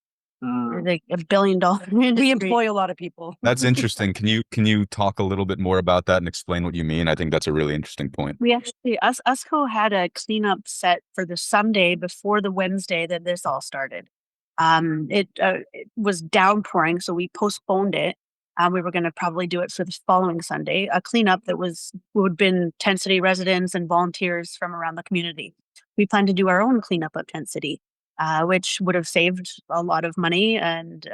Speaker 5: like $1 billion
Speaker 3: We
Speaker 5: industry.
Speaker 3: employ a lot of people.
Speaker 2: That's interesting. Can you talk a little bit more about that and explain what you mean? I think that's a really interesting point.
Speaker 5: We actually, USCO had a cleanup set for the Sunday before the Wednesday that this all started. It was downpouring, so we postponed it. We were going to probably do it for the following Sunday, a cleanup that would have been Tent City residents and volunteers from around the community. We planned to do our own cleanup of Tent City, which would have saved a lot of money and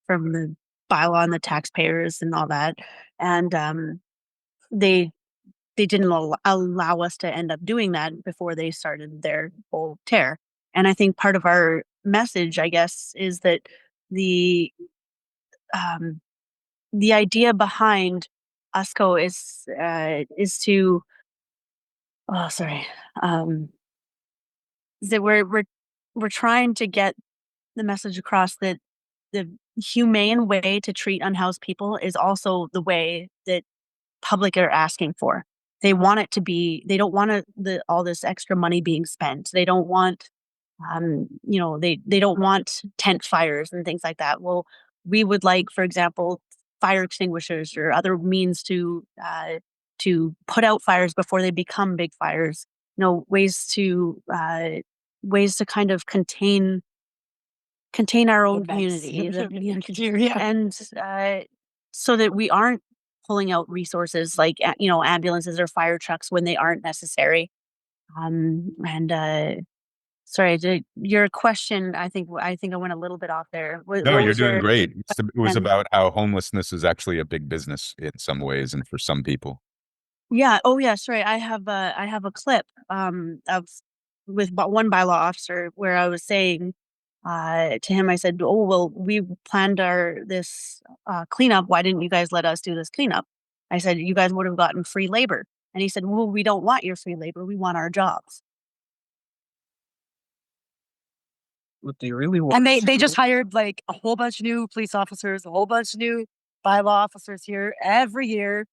Speaker 5: from the bylaw and the taxpayers and all that. And they didn't allow us to end up doing that before they started their whole tear. And I think part of our message, I guess, is that the um, the idea behind USCO is to sorry is that we're trying to get the message across that the humane way to treat unhoused people is also the way that public are asking for. They want it to be. They don't want all this extra money being spent. They don't want, they don't want tent fires and things like that. Well, we would like, for example, fire extinguishers or other means to put out fires before they become big fires. Ways to kind of contain our own
Speaker 3: Events.
Speaker 5: community,
Speaker 3: Yeah.
Speaker 5: and so that we aren't pulling out resources like ambulances or fire trucks when they aren't necessary. And sorry, your question. I think I went a little bit off there.
Speaker 2: No,
Speaker 5: What
Speaker 2: you're
Speaker 5: was
Speaker 2: doing
Speaker 5: your
Speaker 2: great. It was
Speaker 5: and
Speaker 2: about how homelessness is actually a big business in some ways and for some people.
Speaker 5: Yeah. Oh, yeah. Sorry. I have a clip of with one bylaw officer where I was saying to him, I said, "Oh, well, we planned this cleanup. Why didn't you guys let us do this cleanup?" I said, "You guys would have gotten free labor." And he said, "Well, we don't want your free labor. We want our jobs."
Speaker 4: What they really want.
Speaker 3: And they just hired like a whole bunch of new police officers, a whole bunch of new bylaw officers here. Every year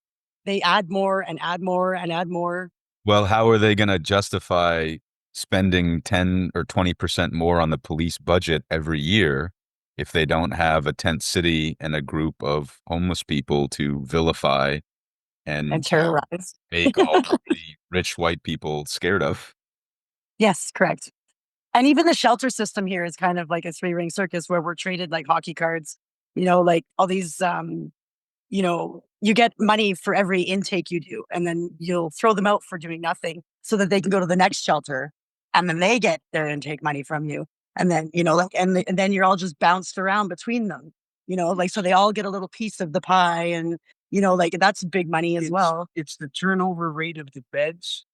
Speaker 3: they add more and add more and add more.
Speaker 2: Well, how are they going to justify spending 10 or 20% more on the police budget every year if they don't have a tent city and a group of homeless people to vilify
Speaker 3: And
Speaker 2: and
Speaker 3: terrorize.
Speaker 2: make all the rich white people scared of?
Speaker 3: Yes, correct. And even the shelter system here is kind of like a three-ring circus where we're treated like hockey cards. Like all these you get money for every intake you do, and then you'll throw them out for doing nothing so that they can go to the next shelter, and then they get their intake money from you. And then, and then you're all just bounced around between them, so they all get a little piece of the pie. And, that's big money as well.
Speaker 4: It's the turnover rate of the beds.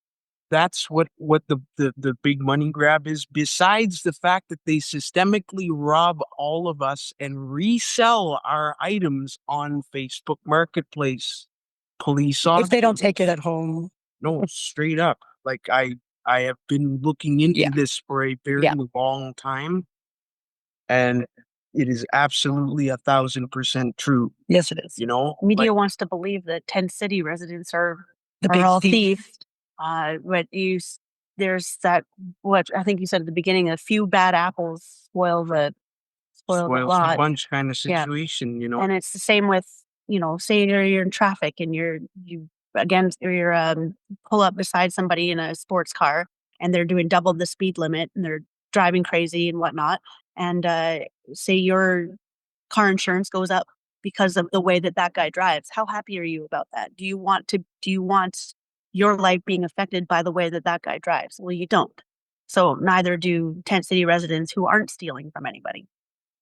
Speaker 4: That's what the big money grab is, besides the fact that they systemically rob all of us and resell our items on Facebook Marketplace. Police
Speaker 3: If they don't
Speaker 4: auctions.
Speaker 3: take it at home.
Speaker 4: No, straight up. Like I have been looking into
Speaker 3: Yeah.
Speaker 4: this for a very
Speaker 3: Yeah.
Speaker 4: long time, and it is absolutely 1,000% true.
Speaker 3: Yes, it is.
Speaker 5: Media wants to believe that Tent City residents are
Speaker 3: The big
Speaker 5: all
Speaker 3: thief.
Speaker 5: thieves. But there's that, what I think you said at the beginning, a few bad apples spoil the
Speaker 4: Spoils the
Speaker 5: lot.
Speaker 4: bunch kind of
Speaker 5: Yeah.
Speaker 4: situation,
Speaker 5: And it's the same with, say you're in traffic and you're pull up beside somebody in a sports car and they're doing double the speed limit and they're driving crazy and whatnot. And say your car insurance goes up because of the way that that guy drives. How happy are you about that? Do you want your life being affected by the way that that guy drives? Well, you don't. So neither do tent city residents who aren't stealing from anybody,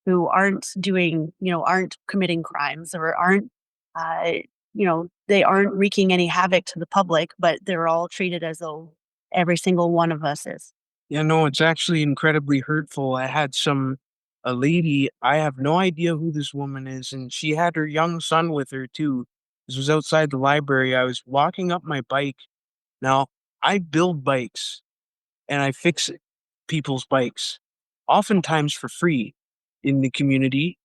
Speaker 5: who aren't doing, aren't committing crimes or aren't, uh, they aren't wreaking any havoc to the public, but they're all treated as though every single one of us is.
Speaker 4: Yeah, no, it's actually incredibly hurtful. I had a lady, I have no idea who this woman is, and she had her young son with her too. This was outside the library. I was walking up my bike. Now, I build bikes and I fix people's bikes, oftentimes for free in the community.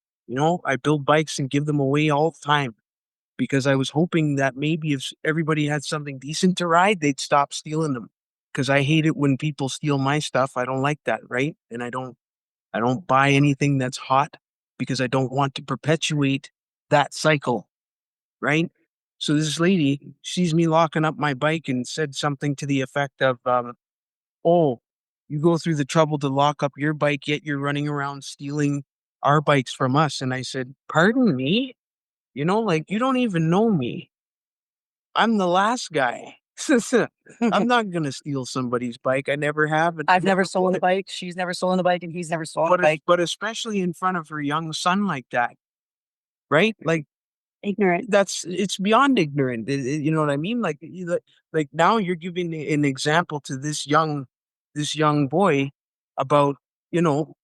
Speaker 4: I build bikes and give them away all the time because I was hoping that maybe if everybody had something decent to ride, they'd stop stealing them. Because I hate it when people steal my stuff. I don't like that, right? And I don't buy anything that's hot because I don't want to perpetuate that cycle, right? So this lady sees me locking up my bike and said something to the effect of, "Oh, you go through the trouble to lock up your bike, yet you're running around stealing our bikes from us." And I said, "Pardon me? Like you don't even know me. I'm the last guy. I'm not gonna steal somebody's bike. I never have. And
Speaker 3: I've never stolen a
Speaker 4: would.
Speaker 3: bike. She's never stolen a bike, and he's never stolen a
Speaker 4: But
Speaker 3: bike.
Speaker 4: but especially in front of her young son like that, right? Like
Speaker 5: Ignorant.
Speaker 4: it's beyond ignorant. You know what I mean? Like now you're giving an example to this young boy about you know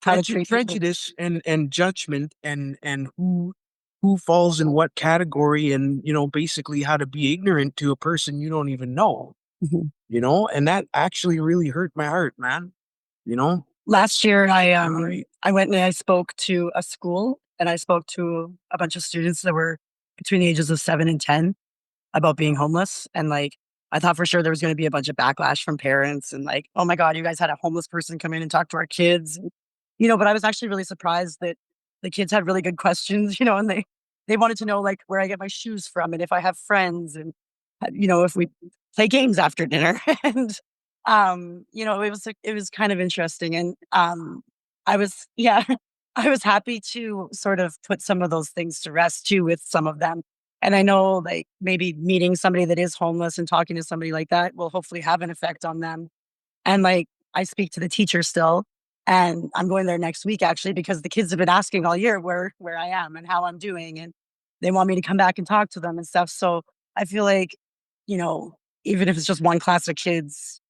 Speaker 3: How to treat people.
Speaker 4: prejudice and judgment and who falls in what category and basically how to be ignorant to a person you don't even know.
Speaker 3: Mhm.
Speaker 4: And that actually really hurt my heart, man. You know?
Speaker 3: Last year,
Speaker 4: Right.
Speaker 3: I went and I spoke to a school, and I spoke to a bunch of students that were between the ages of 7 and 10 about being homeless. And like, I thought for sure there was going to be a bunch of backlash from parents and like, oh my God, you guys had a homeless person come in and talk to our kids. But I was actually really surprised that the kids had really good questions, and they wanted to know like where I get my shoes from and if I have friends and, if we play games after dinner. And, it was kind of interesting. And yeah, I was happy to sort of put some of those things to rest too with some of them. And I know like maybe meeting somebody that is homeless and talking to somebody like that will hopefully have an effect on them. And like I speak to the teacher still, and I'm going there next week actually because the kids have been asking all year where I am and how I'm doing, and they want me to come back and talk to them and stuff. So I feel like, you know, even if it's just one class of kids,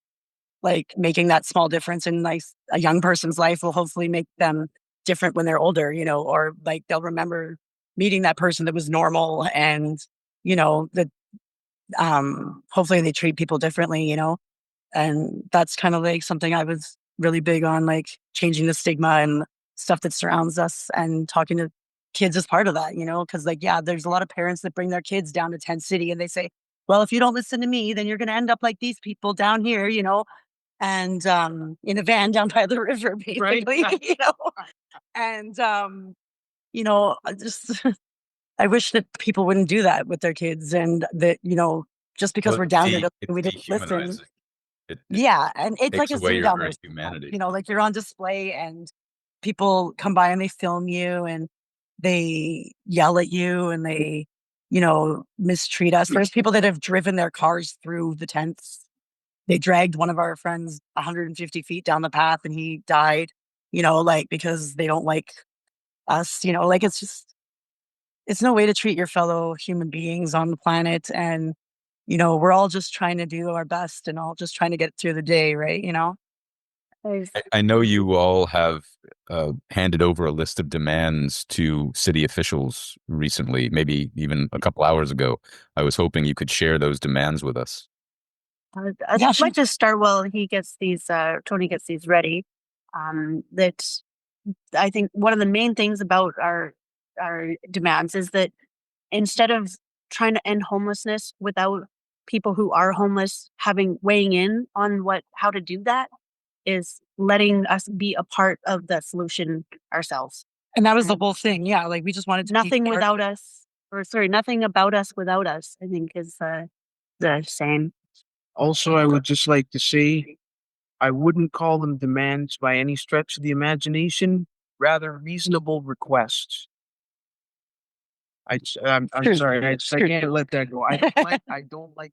Speaker 3: like making that small difference in like a young person's life will hopefully make them different when they're older, or like they'll remember meeting that person that was normal and, that hopefully they treat people differently. And that's kind of like something I was really big on, like changing the stigma and stuff that surrounds us and talking to kids as part of that. Because like, yeah, there's a lot of parents that bring their kids down to Tent City and they say, well, if you don't listen to me, then you're going to end up like these people down here, and in a van down by the river,
Speaker 4: Right.
Speaker 3: basically. And I just I wish that people wouldn't do that with their kids and that, just because
Speaker 2: Well,
Speaker 3: we're down here,
Speaker 2: it's
Speaker 3: we didn't listen.
Speaker 2: dehumanizing. It
Speaker 3: Yeah, and it's like
Speaker 2: takes
Speaker 3: a
Speaker 2: away
Speaker 3: zoo
Speaker 2: your
Speaker 3: down
Speaker 2: very
Speaker 3: there sometimes,
Speaker 2: humanity.
Speaker 3: like you're on display and people come by and they film you and they yell at you and they, mistreat us. There's people that have driven their cars through the tents. They dragged one of our friends 150 feet down the path and he died, like because they don't like us, like it's no way to treat your fellow human beings on the planet. And, we're all just trying to do our best and all just trying to get through the day, right?
Speaker 5: I've
Speaker 2: I know you all have handed over a list of demands to city officials recently, maybe even a couple hours ago. I was hoping you could share those demands with us.
Speaker 5: I'd
Speaker 3: Yeah, sure.
Speaker 5: like to start while Tony gets these ready. That I think one of the main things about our demands is that instead of trying to end homelessness without people who are homeless weighing in on how to do that, is letting us be a part of the solution ourselves.
Speaker 3: And that was the whole thing. Yeah. Like we just wanted to
Speaker 5: Nothing
Speaker 3: keep
Speaker 5: without us, nothing about us without us, I think is the same.
Speaker 4: Also, I would just like to say I wouldn't call them demands by any stretch of the imagination, rather reasonable requests. I'm
Speaker 3: Sure.
Speaker 4: sorry. I
Speaker 3: Sure.
Speaker 4: can't let that go. I don't like.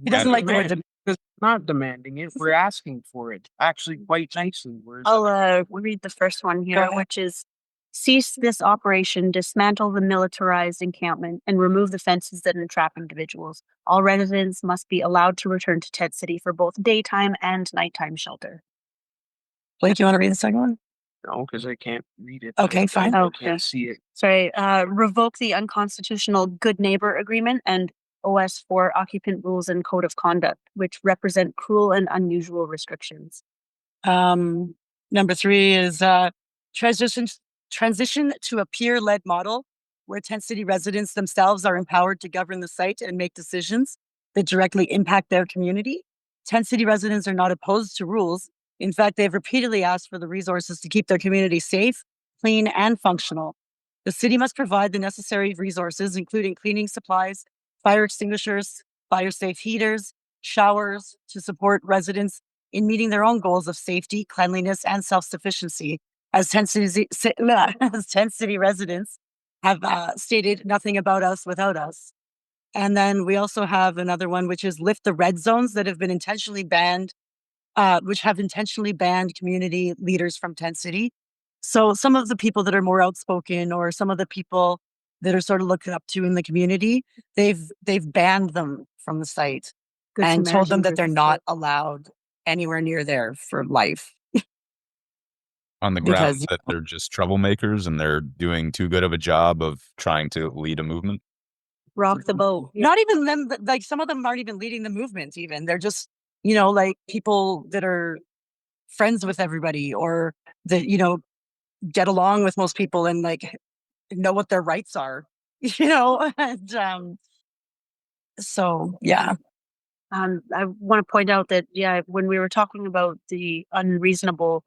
Speaker 3: He doesn't like the word
Speaker 4: demand, because we're not demanding it. We're asking for it. Actually, quite nicely.
Speaker 5: I'll read the first one here, which is cease this operation, dismantle the militarized encampment, and remove the fences that entrap individuals. All residents must be allowed to return to Tent City for both daytime and nighttime shelter.
Speaker 3: Blake, you want to read the second one?
Speaker 4: No, because I can't read it.
Speaker 3: Okay, fine.
Speaker 4: I
Speaker 5: Okay.
Speaker 4: can't see it.
Speaker 5: Sorry, revoke the unconstitutional Good Neighbor Agreement and OS4 Occupant Rules and Code of Conduct, which represent cruel and unusual restrictions.
Speaker 3: Number 3 is transition to a peer-led model where Tent City residents themselves are empowered to govern the site and make decisions that directly impact their community. Tent City residents are not opposed to rules. In fact, they've repeatedly asked for the resources to keep their community safe, clean, and functional. The city must provide the necessary resources, including cleaning supplies, fire extinguishers, fire-safe heaters, showers, to support residents in meeting their own goals of safety, cleanliness, and self-sufficiency. As Tent City residents have stated, nothing about us without us. And then we also have another one, which is lift the red zones that have been intentionally banned, which have intentionally banned community leaders from Tent City. So some of the people that are more outspoken, or some of the people that are sort of looked up to in the community, they've banned them from the site and told them that they're not allowed anywhere near there for life.
Speaker 2: On the grounds that they're just troublemakers and they're doing too good of a job of trying to lead a movement.
Speaker 5: Rock the boat.
Speaker 3: Not even them, like some of them aren't even leading the movement even. They're just, like people that are friends with everybody, or that, get along with most people and like know what their rights are, and so yeah.
Speaker 5: I want to point out that, when we were talking about the unreasonable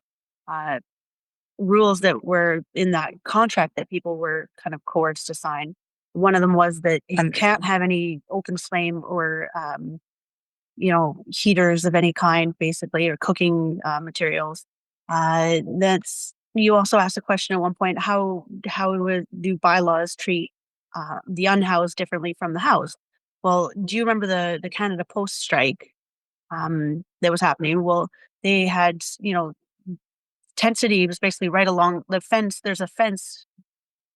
Speaker 5: rules that were in that contract that people were kind of coerced to sign, one of them was that you can't have any open flame or, heaters of any kind, basically, or cooking materials. You also asked a question at one point, how do bylaws treat the unhoused differently from the housed? Well, do you remember the Canada Post strike that was happening? Well, they had, Tent City was basically right along the fence. There's a fence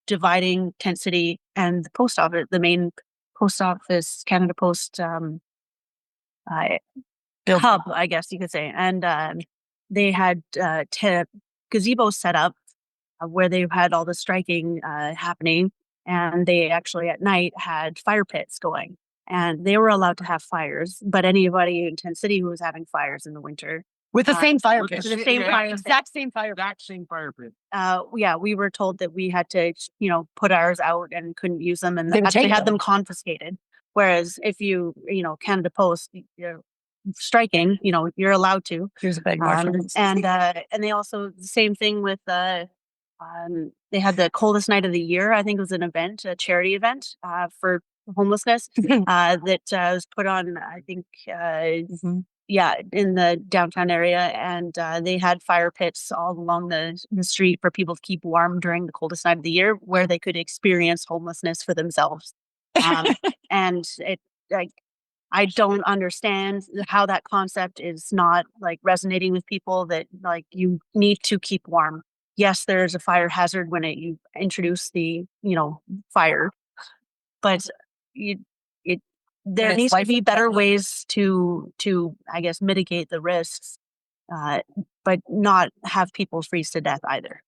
Speaker 5: dividing Tent City and the post office, the main post office, Canada Post hub, I guess you could say. And they had gazebos set up where they had all the striking happening. And they actually at night had fire pits going. And they were allowed to have fires, but anybody in Tent City who was having fires in the winter
Speaker 3: with the same fire pit,
Speaker 5: exact same fire
Speaker 4: pit.
Speaker 5: We were told that we had to, put ours out and couldn't use them, and
Speaker 3: they
Speaker 5: actually had them confiscated. Whereas if you, Canada Post, you're striking, you're allowed to.
Speaker 3: Here's a big
Speaker 5: and they also the same thing with they had the coldest night of the year. I think it was an event, a charity event for homelessness that was put on, I think, in the downtown area. And they had fire pits all along the street for people to keep warm during the coldest night of the year, where they could experience homelessness for themselves. And I don't understand how that concept is not like resonating with people, that like you need to keep warm. Yes, there's a fire hazard when you introduce the, fire, but there needs to be better ways to, I guess, mitigate the risks, but not have people freeze to death either.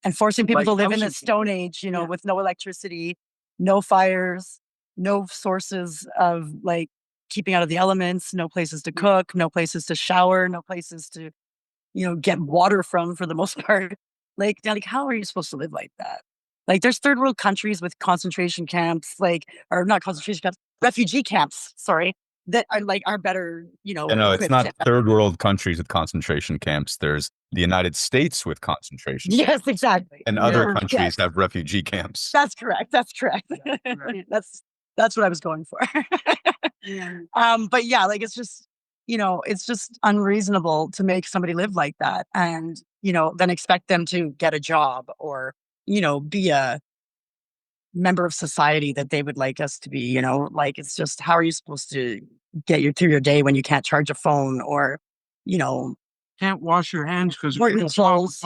Speaker 3: And forcing people to live in the Stone Age, with no electricity, no fires, no sources of like keeping out of the elements, no places to cook, no places to shower, no places to, get water from, for the most part. Like how are you supposed to live like that? Like there's third world countries with concentration camps, or not concentration camps, refugee camps, sorry, that are better,
Speaker 2: No, it's not third world countries with concentration camps. There's the United States with concentration camps.
Speaker 3: Yes, exactly.
Speaker 2: And other countries have refugee camps.
Speaker 3: That's correct. That's what I was going for. But yeah, it's just, it's just unreasonable to make somebody live like that and, then expect them to get a job or, be a member of society that they would like us to be, you know, like it's just how are you supposed to get you through your day when you can't charge a phone or, you know,
Speaker 4: Can't wash your hands because
Speaker 3: or your clothes.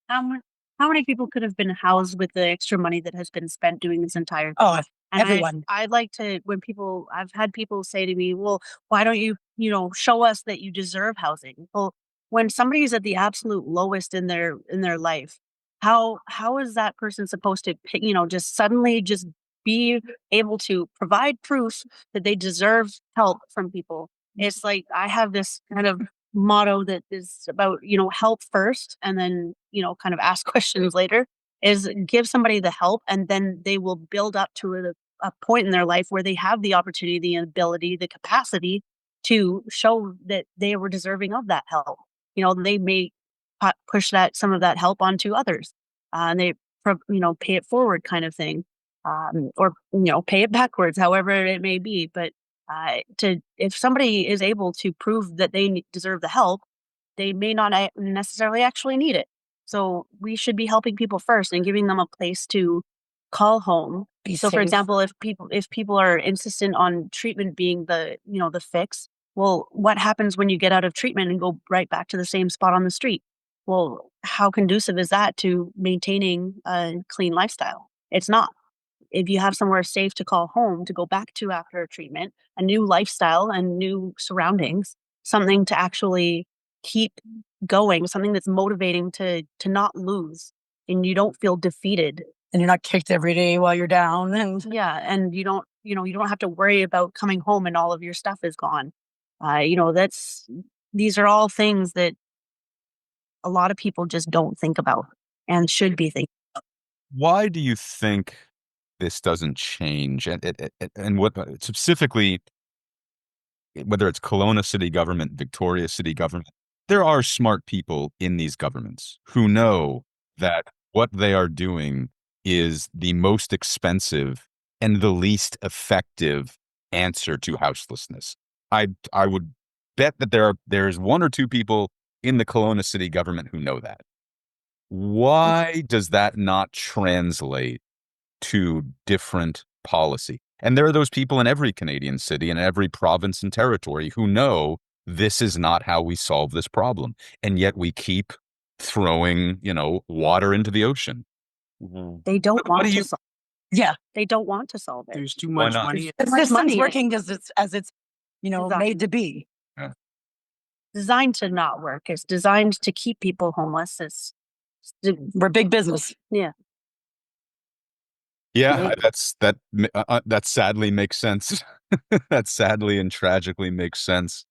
Speaker 5: How many people could have been housed with the extra money that has been spent doing this entire thing?
Speaker 3: Oh,
Speaker 5: And
Speaker 3: everyone.
Speaker 5: I'd like to, when people, I've had people say to me, well, why don't you, show us that you deserve housing? Well, when somebody is at the absolute lowest in their life, how is that person supposed to, just suddenly just be able to provide proof that they deserve help from people? It's like I have this kind of motto that is about, help first and then, kind of ask questions later, is give somebody the help and then they will build up to a point in their life where they have the opportunity, the ability, the capacity to show that they were deserving of that help. They may push some of that help onto others, and they, pay it forward kind of thing, or, pay it backwards, however it may be. But if somebody is able to prove that they deserve the help, they may not necessarily actually need it. So we should be helping people first and giving them a place to call home.
Speaker 3: Be
Speaker 5: So, for
Speaker 3: safe.
Speaker 5: example, if people are insistent on treatment being the fix, well, what happens when you get out of treatment and go right back to the same spot on the street? Well, how conducive is that to maintaining a clean lifestyle? It's not. If you have somewhere safe to call home to go back to after a treatment, a new lifestyle and new surroundings, something to actually keep going, something that's motivating to not lose and you don't feel defeated.
Speaker 3: And you're not kicked every day while you're down. And
Speaker 5: Yeah, and you don't have to worry about coming home and all of your stuff is gone. These are all things that a lot of people just don't think about and should be thinking.
Speaker 2: Why do you think this doesn't change? And what specifically, whether it's Kelowna city government, Victoria city government, there are smart people in these governments who know that what they are doing is the most expensive and the least effective answer to houselessness. I would bet that there's one or two people in the Kelowna city government who know that. Why does that not translate to different policy? And there are those people in every Canadian city and every province and territory who know this is not how we solve this problem. And yet we keep throwing, water into the ocean.
Speaker 5: They don't
Speaker 2: What
Speaker 5: want
Speaker 2: do
Speaker 5: to
Speaker 2: you-
Speaker 5: solve.
Speaker 3: yeah,
Speaker 5: They don't want to solve it.
Speaker 4: There's too
Speaker 2: Why
Speaker 4: much
Speaker 2: not?
Speaker 4: money.
Speaker 3: the system's
Speaker 5: money.
Speaker 3: working as it's
Speaker 5: Exactly.
Speaker 3: made to be.
Speaker 5: Designed to not work. It's designed to keep people homeless.
Speaker 3: We're big business.
Speaker 5: Yeah.
Speaker 2: Yeah, that sadly makes sense. That sadly and tragically makes sense.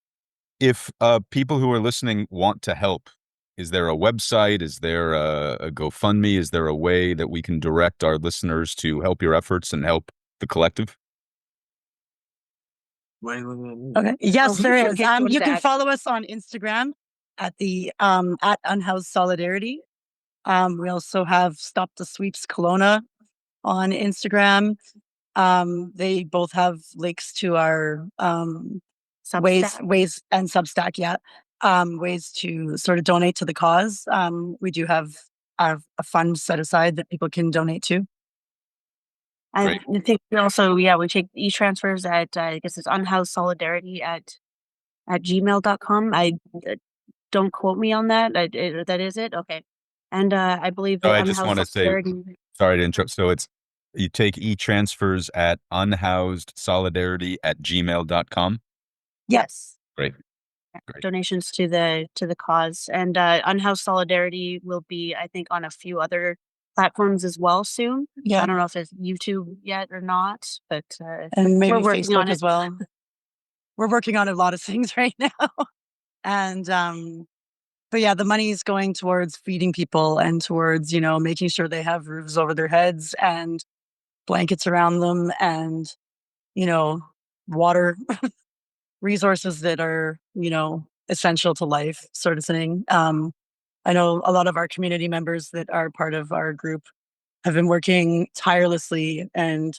Speaker 2: If people who are listening want to help, is there a website? Is there a GoFundMe? Is there a way that we can direct our listeners to help your efforts and help the collective?
Speaker 3: Okay. Yes, there is. You can follow us on Instagram at the at Unhoused Solidarity. We also have Stop the Sweeps Kelowna on Instagram. They both have links to our ways and Substack, yeah. Ways to sort of donate to the cause. We do have a fund set aside that people can donate to.
Speaker 5: I think we take e-transfers at, I guess it's Unhoused Solidarity at gmail.com. Don't quote me on that. That is it? Okay. And I believe that
Speaker 2: I just want to say, sorry to interrupt. So you take e-transfers at unhousedsolidarity@gmail.com.
Speaker 3: Yes.
Speaker 2: Great.
Speaker 5: Donations to the cause. And Unhoused Solidarity will be, I think, on a few other platforms as well soon.
Speaker 3: Yeah.
Speaker 5: I don't know if it's YouTube yet or not, but
Speaker 3: and maybe
Speaker 5: we're working
Speaker 3: Facebook
Speaker 5: on it
Speaker 3: as well. We're working on a lot of things right now. And but yeah, the money is going towards feeding people and towards, making sure they have roofs over their heads and blankets around them and, water resources that are, essential to life, sort of thing. I know a lot of our community members that are part of our group have been working tirelessly and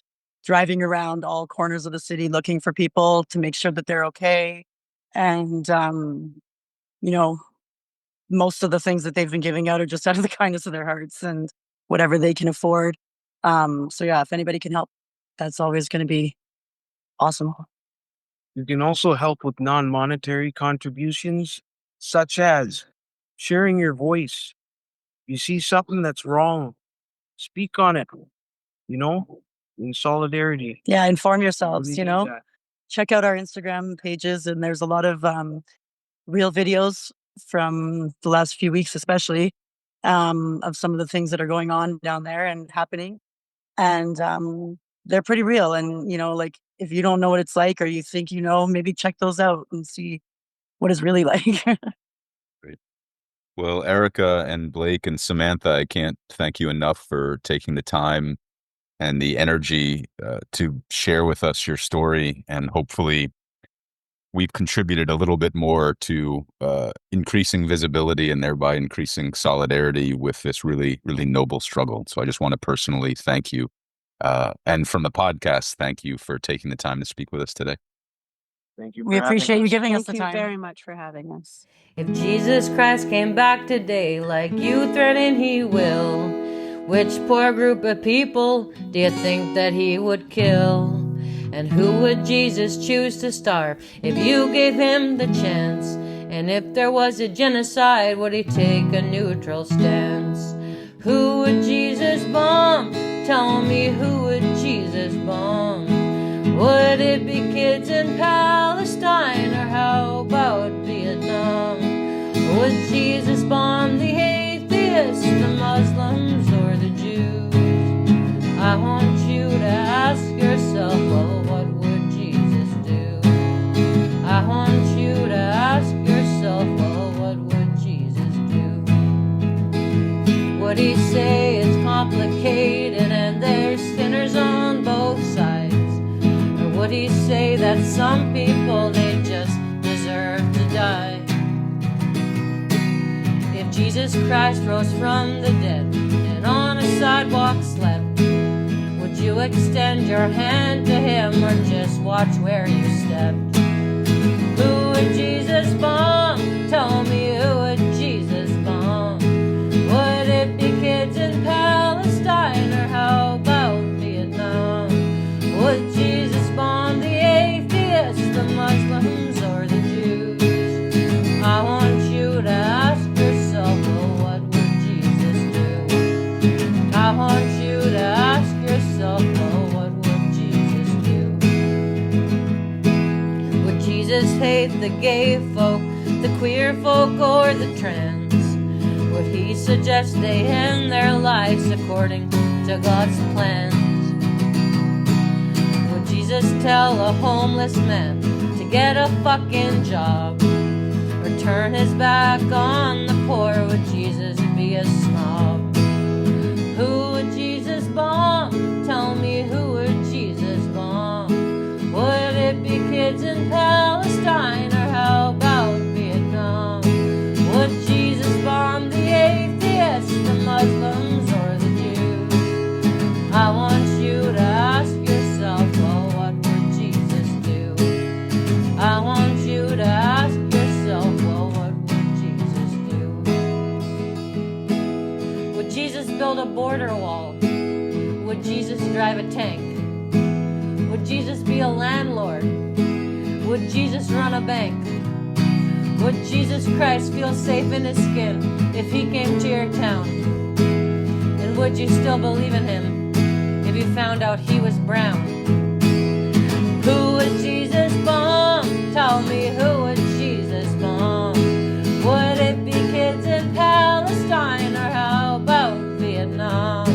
Speaker 3: driving around all corners of the city looking for people to make sure that they're okay. And, most of the things that they've been giving out are just out of the kindness of their hearts and whatever they can afford. So yeah, if anybody can help, that's always going to be awesome.
Speaker 4: You can also help with non-monetary contributions, such as sharing your voice. You see something that's wrong, speak on it, you know, in solidarity.
Speaker 3: Yeah, inform
Speaker 4: We
Speaker 3: yourselves,
Speaker 4: really need that.
Speaker 3: check out our Instagram pages, and there's a lot of real videos from the last few weeks, especially of some of the things that are going on down there and happening. And they're pretty real. And, like if you don't know what it's like or you think, maybe check those out and see what it's really like.
Speaker 2: Great. Well, Erica and Blake and Samantha, I can't thank you enough for taking the time and the energy to share with us your story. And hopefully we've contributed a little bit more to increasing visibility and thereby increasing solidarity with this really, really noble struggle. So I just want to personally thank you. And from the podcast, thank you for taking the time to speak with us today.
Speaker 4: Thank you.
Speaker 3: We appreciate you giving us
Speaker 5: Thank
Speaker 3: the
Speaker 5: you
Speaker 3: time.
Speaker 5: very much for having us.
Speaker 1: If Jesus Christ came back today like you threatened he will, which poor group of people do you think that he would kill? And who would Jesus choose to starve if you gave him the chance? And if there was a genocide, would he take a neutral stance? Who would Jesus bomb? Tell me, who would Jesus bomb? Would it be kids in Palestine, or how about Vietnam? Would Jesus bomb the atheists, the Muslims, or the Jews? I want you to ask yourself, well, what would Jesus do? I want you to ask yourself, well, what would Jesus do? Would he say it's complicated and there's sinners on both sides? Or would he say that some people, they just deserve to die? If Jesus Christ rose from the dead and on a sidewalk slept, would you extend your hand to him or just watch where you stepped? Who would Jesus bomb? Tell me, who would Jesus bomb? Would it be kids in Palestine, or how about Vietnam? Would Jesus bomb the atheists, the Muslims, or the Jews? I want you to ask yourself, well, what would Jesus do? I want you to ask yourself, well, what would Jesus do? Would Jesus hate the gay folk, the queer folk, or the trans? Would he suggest they end their lives according to God's plans? Would Jesus tell a homeless man to get a fucking job, or turn his back on the poor? Would Jesus be a snob? Who would Jesus bomb? Tell me, who would Jesus bomb? Would it be kids in Palestine, or how about Vietnam? Would Jesus bomb the atheists, the Muslims, or the Jews? I want you to ask yourself, well, what would Jesus do? I want you to ask yourself, well, what would Jesus do? Would Jesus build a border wall? Would Jesus drive a tank? Would Jesus be a landlord? Would Jesus run a bank? Would Jesus Christ feel safe in his skin if he came to your town? And would you still believe in him if you found out he was brown? Who would Jesus bomb? Tell me, who would Jesus bomb? Would it be kids in Palestine, or how about Vietnam?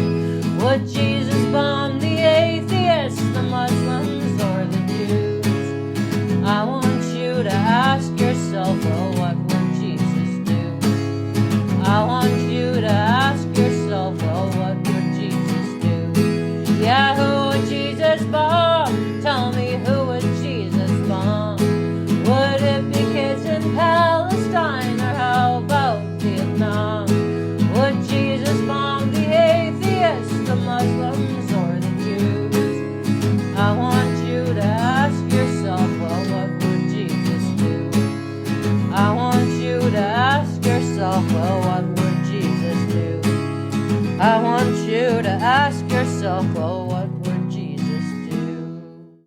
Speaker 1: Would Jesus bomb the atheists, the Muslims, or the Jews? I want you to ask yourself, well, what would Jesus do? I want you to ask yourself, well, what would Jesus do? Yeah, who would Jesus bomb? Tell me, who would Jesus bomb? Would so close.